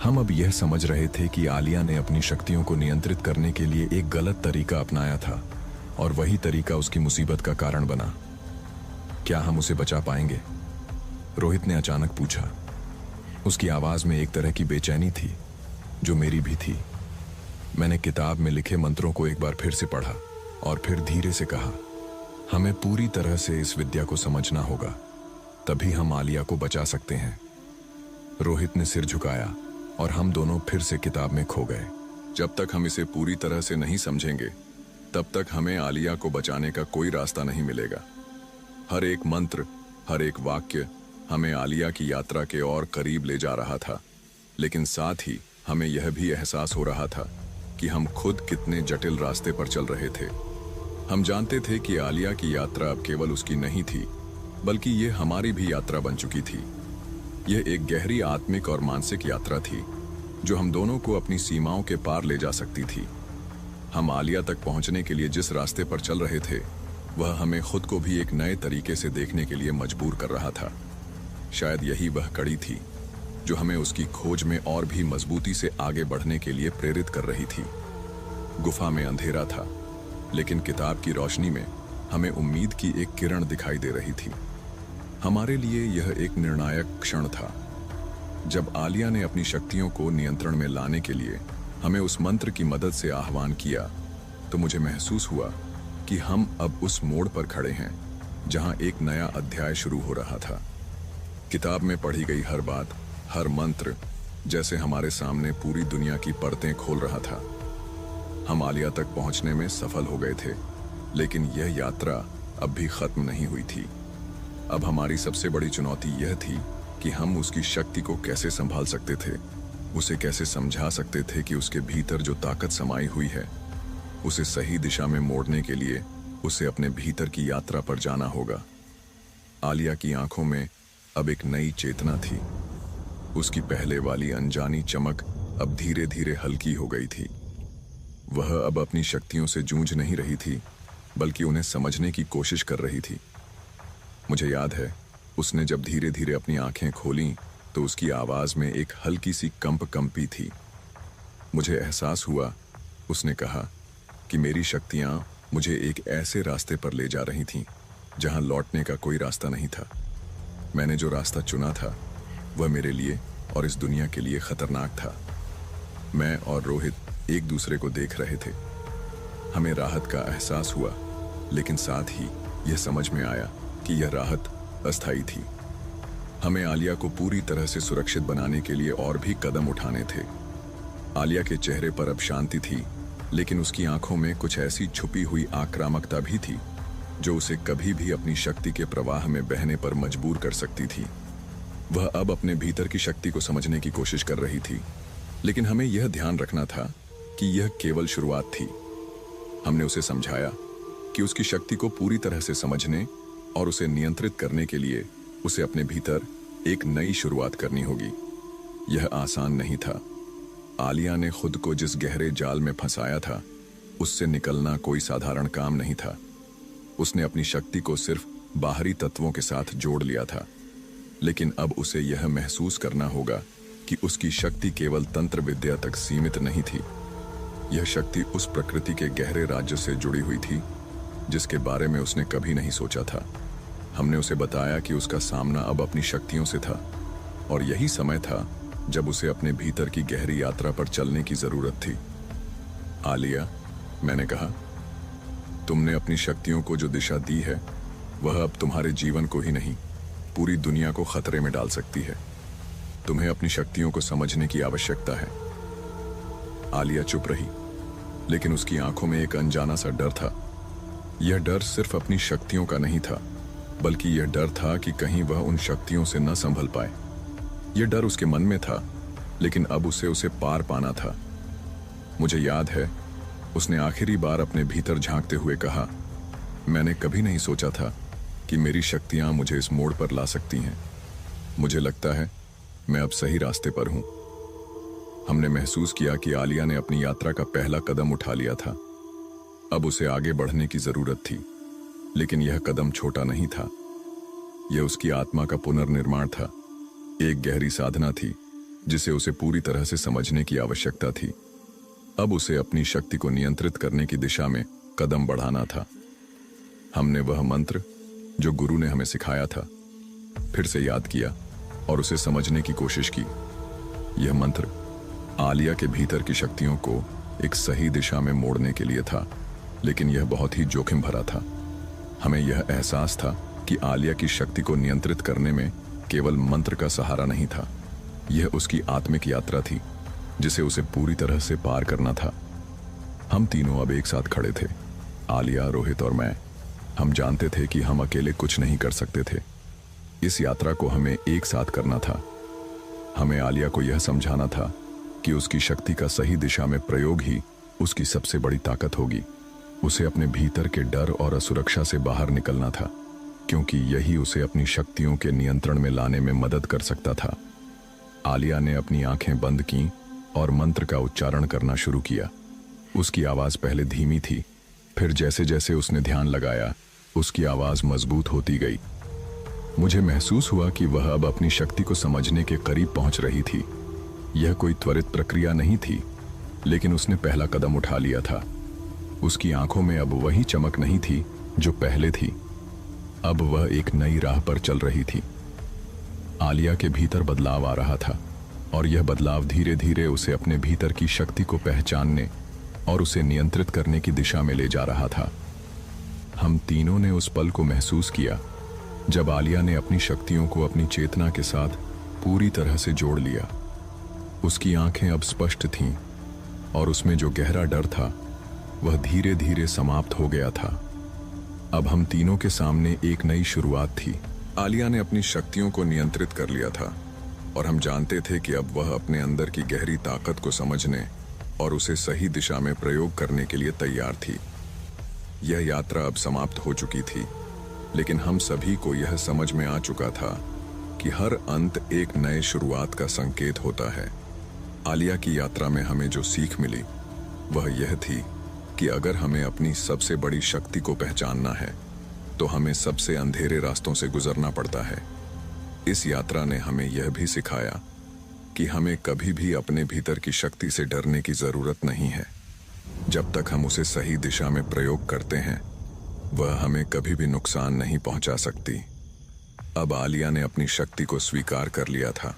हम अब यह समझ रहे थे कि आलिया ने अपनी शक्तियों को नियंत्रित करने के लिए एक गलत तरीका अपनाया था और वही तरीका उसकी मुसीबत का कारण बना। क्या हम उसे बचा पाएंगे? रोहित ने अचानक पूछा। उसकी आवाज में एक तरह की बेचैनी थी जो मेरी भी थी। मैंने किताब में लिखे मंत्रों को एक बार फिर से पढ़ा और फिर धीरे से कहा, हमें पूरी तरह से इस विद्या को समझना होगा, तभी हम आलिया को बचा सकते हैं। रोहित ने सिर झुकाया और हम दोनों फिर से किताब में खो गए। जब तक हम इसे पूरी तरह से नहीं समझेंगे तब तक हमें आलिया को बचाने का कोई रास्ता नहीं मिलेगा। हर एक मंत्र, हर एक वाक्य हमें आलिया की यात्रा के और करीब ले जा रहा था, लेकिन साथ ही हमें यह भी एहसास हो रहा था कि हम खुद कितने जटिल रास्ते पर चल रहे थे। हम जानते थे कि आलिया की यात्रा अब केवल उसकी नहीं थी, बल्कि ये हमारी भी यात्रा बन चुकी थी। यह एक गहरी आत्मिक और मानसिक यात्रा थी जो हम दोनों को अपनी सीमाओं के पार ले जा सकती थी। हम आलिया तक पहुंचने के लिए जिस रास्ते पर चल रहे थे वह हमें खुद को भी एक नए तरीके से देखने के लिए मजबूर कर रहा था। शायद यही वह कड़ी थी जो हमें उसकी खोज में और भी मजबूती से आगे बढ़ने के लिए प्रेरित कर रही थी। गुफा में अंधेरा था, लेकिन किताब की रोशनी में हमें उम्मीद की एक किरण दिखाई दे रही थी। हमारे लिए यह एक निर्णायक क्षण था। जब आलिया ने अपनी शक्तियों को नियंत्रण में लाने के लिए हमें उस मंत्र की मदद से आह्वान किया, तो मुझे महसूस हुआ कि हम अब उस मोड़ पर खड़े हैं जहां एक नया अध्याय शुरू हो रहा था। किताब में पढ़ी गई हर बात, हर मंत्र जैसे हमारे सामने पूरी दुनिया की परतें खोल रहा था। हम आलिया तक पहुंचने में सफल हो गए थे, लेकिन यह यात्रा अब भी खत्म नहीं हुई थी। अब हमारी सबसे बड़ी चुनौती यह थी कि हम उसकी शक्ति को कैसे संभाल सकते थे, उसे कैसे समझा सकते थे कि उसके भीतर जो ताकत समाई हुई है उसे सही दिशा में मोड़ने के लिए उसे अपने भीतर की यात्रा पर जाना होगा। आलिया की आंखों में अब एक नई चेतना थी। उसकी पहले वाली अनजानी चमक अब धीरे धीरे हल्की हो गई थी। वह अब अपनी शक्तियों से जूझ नहीं रही थी, बल्कि उन्हें समझने की कोशिश कर रही थी। मुझे याद है, उसने जब धीरे धीरे अपनी आंखें खोलीं तो उसकी आवाज में एक हल्की सी कंपी थी, मुझे एहसास हुआ, उसने कहा, कि मेरी शक्तियां मुझे एक ऐसे रास्ते पर ले जा रही थीं जहां लौटने का कोई रास्ता नहीं था। मैंने जो रास्ता चुना था वह मेरे लिए और इस दुनिया के लिए खतरनाक था। मैं और रोहित एक दूसरे को देख रहे थे। हमें राहत का एहसास हुआ, लेकिन साथ ही यह समझ में आया कि यह राहत अस्थायी थी। हमें आलिया को पूरी तरह से सुरक्षित बनाने के लिए और भी कदम उठाने थे। आलिया के चेहरे पर अब शांति थी, लेकिन उसकी आंखों में कुछ ऐसी छुपी हुई आक्रामकता भी थी जो उसे कभी भी अपनी शक्ति के प्रवाह में बहने पर मजबूर कर सकती थी। वह अब अपने भीतर की शक्ति को समझने की कोशिश कर रही थी, लेकिन हमें यह ध्यान रखना था कि यह केवल शुरुआत थी। हमने उसे समझाया कि उसकी शक्ति को पूरी तरह से समझने और उसे नियंत्रित करने के लिए उसे अपने भीतर एक नई शुरुआत करनी होगी। यह आसान नहीं था। आलिया ने खुद को जिस गहरे जाल में फंसाया था, उससे निकलना कोई साधारण काम नहीं था। उसने अपनी शक्ति को सिर्फ बाहरी तत्वों के साथ जोड़ लिया था, लेकिन अब उसे यह महसूस करना होगा कि उसकी शक्ति केवल तंत्र विद्या तक सीमित नहीं थी। यह शक्ति उस प्रकृति के गहरे राज्य से जुड़ी हुई थी जिसके बारे में उसने कभी नहीं सोचा था। हमने उसे बताया कि उसका सामना अब अपनी शक्तियों से था, और यही समय था जब उसे अपने भीतर की गहरी यात्रा पर चलने की जरूरत थी। आलिया, मैंने कहा, तुमने अपनी शक्तियों को जो दिशा दी है वह अब तुम्हारे जीवन को ही नहीं, पूरी दुनिया को खतरे में डाल सकती है। तुम्हें अपनी शक्तियों को समझने की आवश्यकता है। आलिया चुप रही, लेकिन उसकी आंखों में एक अनजाना सा डर था। यह डर सिर्फ अपनी शक्तियों का नहीं था, बल्कि यह डर था कि कहीं वह उन शक्तियों से न संभल पाए। यह डर उसके मन में था, लेकिन अब उसे पार पाना था। मुझे याद है, उसने आखिरी बार अपने भीतर झांकते हुए कहा, मैंने कभी नहीं सोचा था कि मेरी शक्तियां मुझे इस मोड़ पर ला सकती हैं। मुझे लगता है मैं अब सही रास्ते पर हूं। हमने महसूस किया कि आलिया ने अपनी यात्रा का पहला कदम उठा लिया था। अब उसे आगे बढ़ने की जरूरत थी, लेकिन यह कदम छोटा नहीं था। यह उसकी आत्मा का पुनर्निर्माण था, एक गहरी साधना थी जिसे उसे पूरी तरह से समझने की आवश्यकता थी। अब उसे अपनी शक्ति को नियंत्रित करने की दिशा में कदम बढ़ाना था। हमने वह मंत्र जो गुरु ने हमें सिखाया था फिर से याद किया और उसे समझने की कोशिश की। यह मंत्र आलिया के भीतर की शक्तियों को एक सही दिशा में मोड़ने के लिए था, लेकिन यह बहुत ही जोखिम भरा था। हमें यह एहसास था कि आलिया की शक्ति को नियंत्रित करने में केवल मंत्र का सहारा नहीं था, यह उसकी आत्मिक यात्रा थी जिसे उसे पूरी तरह से पार करना था। हम तीनों अब एक साथ खड़े थे, आलिया, रोहित और मैं। हम जानते थे कि हम अकेले कुछ नहीं कर सकते थे। इस यात्रा को हमें एक साथ करना था। हमें आलिया को यह समझाना था कि उसकी शक्ति का सही दिशा में प्रयोग ही उसकी सबसे बड़ी ताकत होगी। उसे अपने भीतर के डर और असुरक्षा से बाहर निकलना था, क्योंकि यही उसे अपनी शक्तियों के नियंत्रण में लाने में मदद कर सकता था। आलिया ने अपनी आंखें बंद की और मंत्र का उच्चारण करना शुरू किया। उसकी आवाज पहले धीमी थी, फिर जैसे जैसे उसने ध्यान लगाया उसकी आवाज मजबूत होती गई। मुझे महसूस हुआ कि वह अब अपनी शक्ति को समझने के करीब पहुंच रही थी। यह कोई त्वरित प्रक्रिया नहीं थी, लेकिन उसने पहला कदम उठा लिया था। उसकी आंखों में अब वही चमक नहीं थी जो पहले थी। अब वह एक नई राह पर चल रही थी। आलिया के भीतर बदलाव आ रहा था, और यह बदलाव धीरे धीरे उसे अपने भीतर की शक्ति को पहचानने और उसे नियंत्रित करने की दिशा में ले जा रहा था। हम तीनों ने उस पल को महसूस किया जब आलिया ने अपनी शक्तियों को अपनी चेतना के साथ पूरी तरह से जोड़ लिया। उसकी आंखें अब स्पष्ट थीं, और उसमें जो गहरा डर था वह धीरे धीरे समाप्त हो गया था। अब हम तीनों के सामने एक नई शुरुआत थी। आलिया ने अपनी शक्तियों को नियंत्रित कर लिया था, और हम जानते थे कि अब वह अपने अंदर की गहरी ताकत को समझने और उसे सही दिशा में प्रयोग करने के लिए तैयार थी। यह यात्रा अब समाप्त हो चुकी थी, लेकिन हम सभी को यह समझ में आ चुका था कि हर अंत एक नए शुरुआत का संकेत होता है। आलिया की यात्रा में हमें जो सीख मिली वह यह थी कि अगर हमें अपनी सबसे बड़ी शक्ति को पहचानना है तो हमें सबसे अंधेरे रास्तों से गुजरना पड़ता है। इस यात्रा ने हमें यह भी सिखाया कि हमें कभी भी अपने भीतर की शक्ति से डरने की जरूरत नहीं है। जब तक हम उसे सही दिशा में प्रयोग करते हैं, वह हमें कभी भी नुकसान नहीं पहुंचा सकती। अब आलिया ने अपनी शक्ति को स्वीकार कर लिया था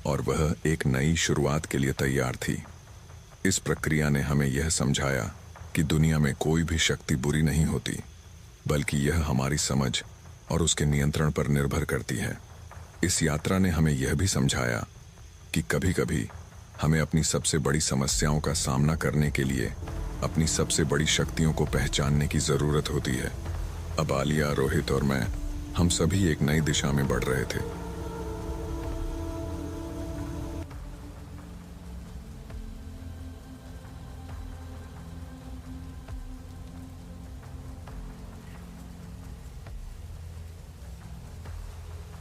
और वह एक नई शुरुआत के लिए तैयार थी। इस प्रक्रिया ने हमें यह समझाया कि दुनिया में कोई भी शक्ति बुरी नहीं होती, बल्कि यह हमारी समझ और उसके नियंत्रण पर निर्भर करती है। इस यात्रा ने हमें यह भी समझाया कि कभी-कभी हमें अपनी सबसे बड़ी समस्याओं का सामना करने के लिए अपनी सबसे बड़ी शक्तियों को पहचानने की जरूरत होती है। अब आलिया, रोहित और मैं, हम सभी एक नई दिशा में बढ़ रहे थे।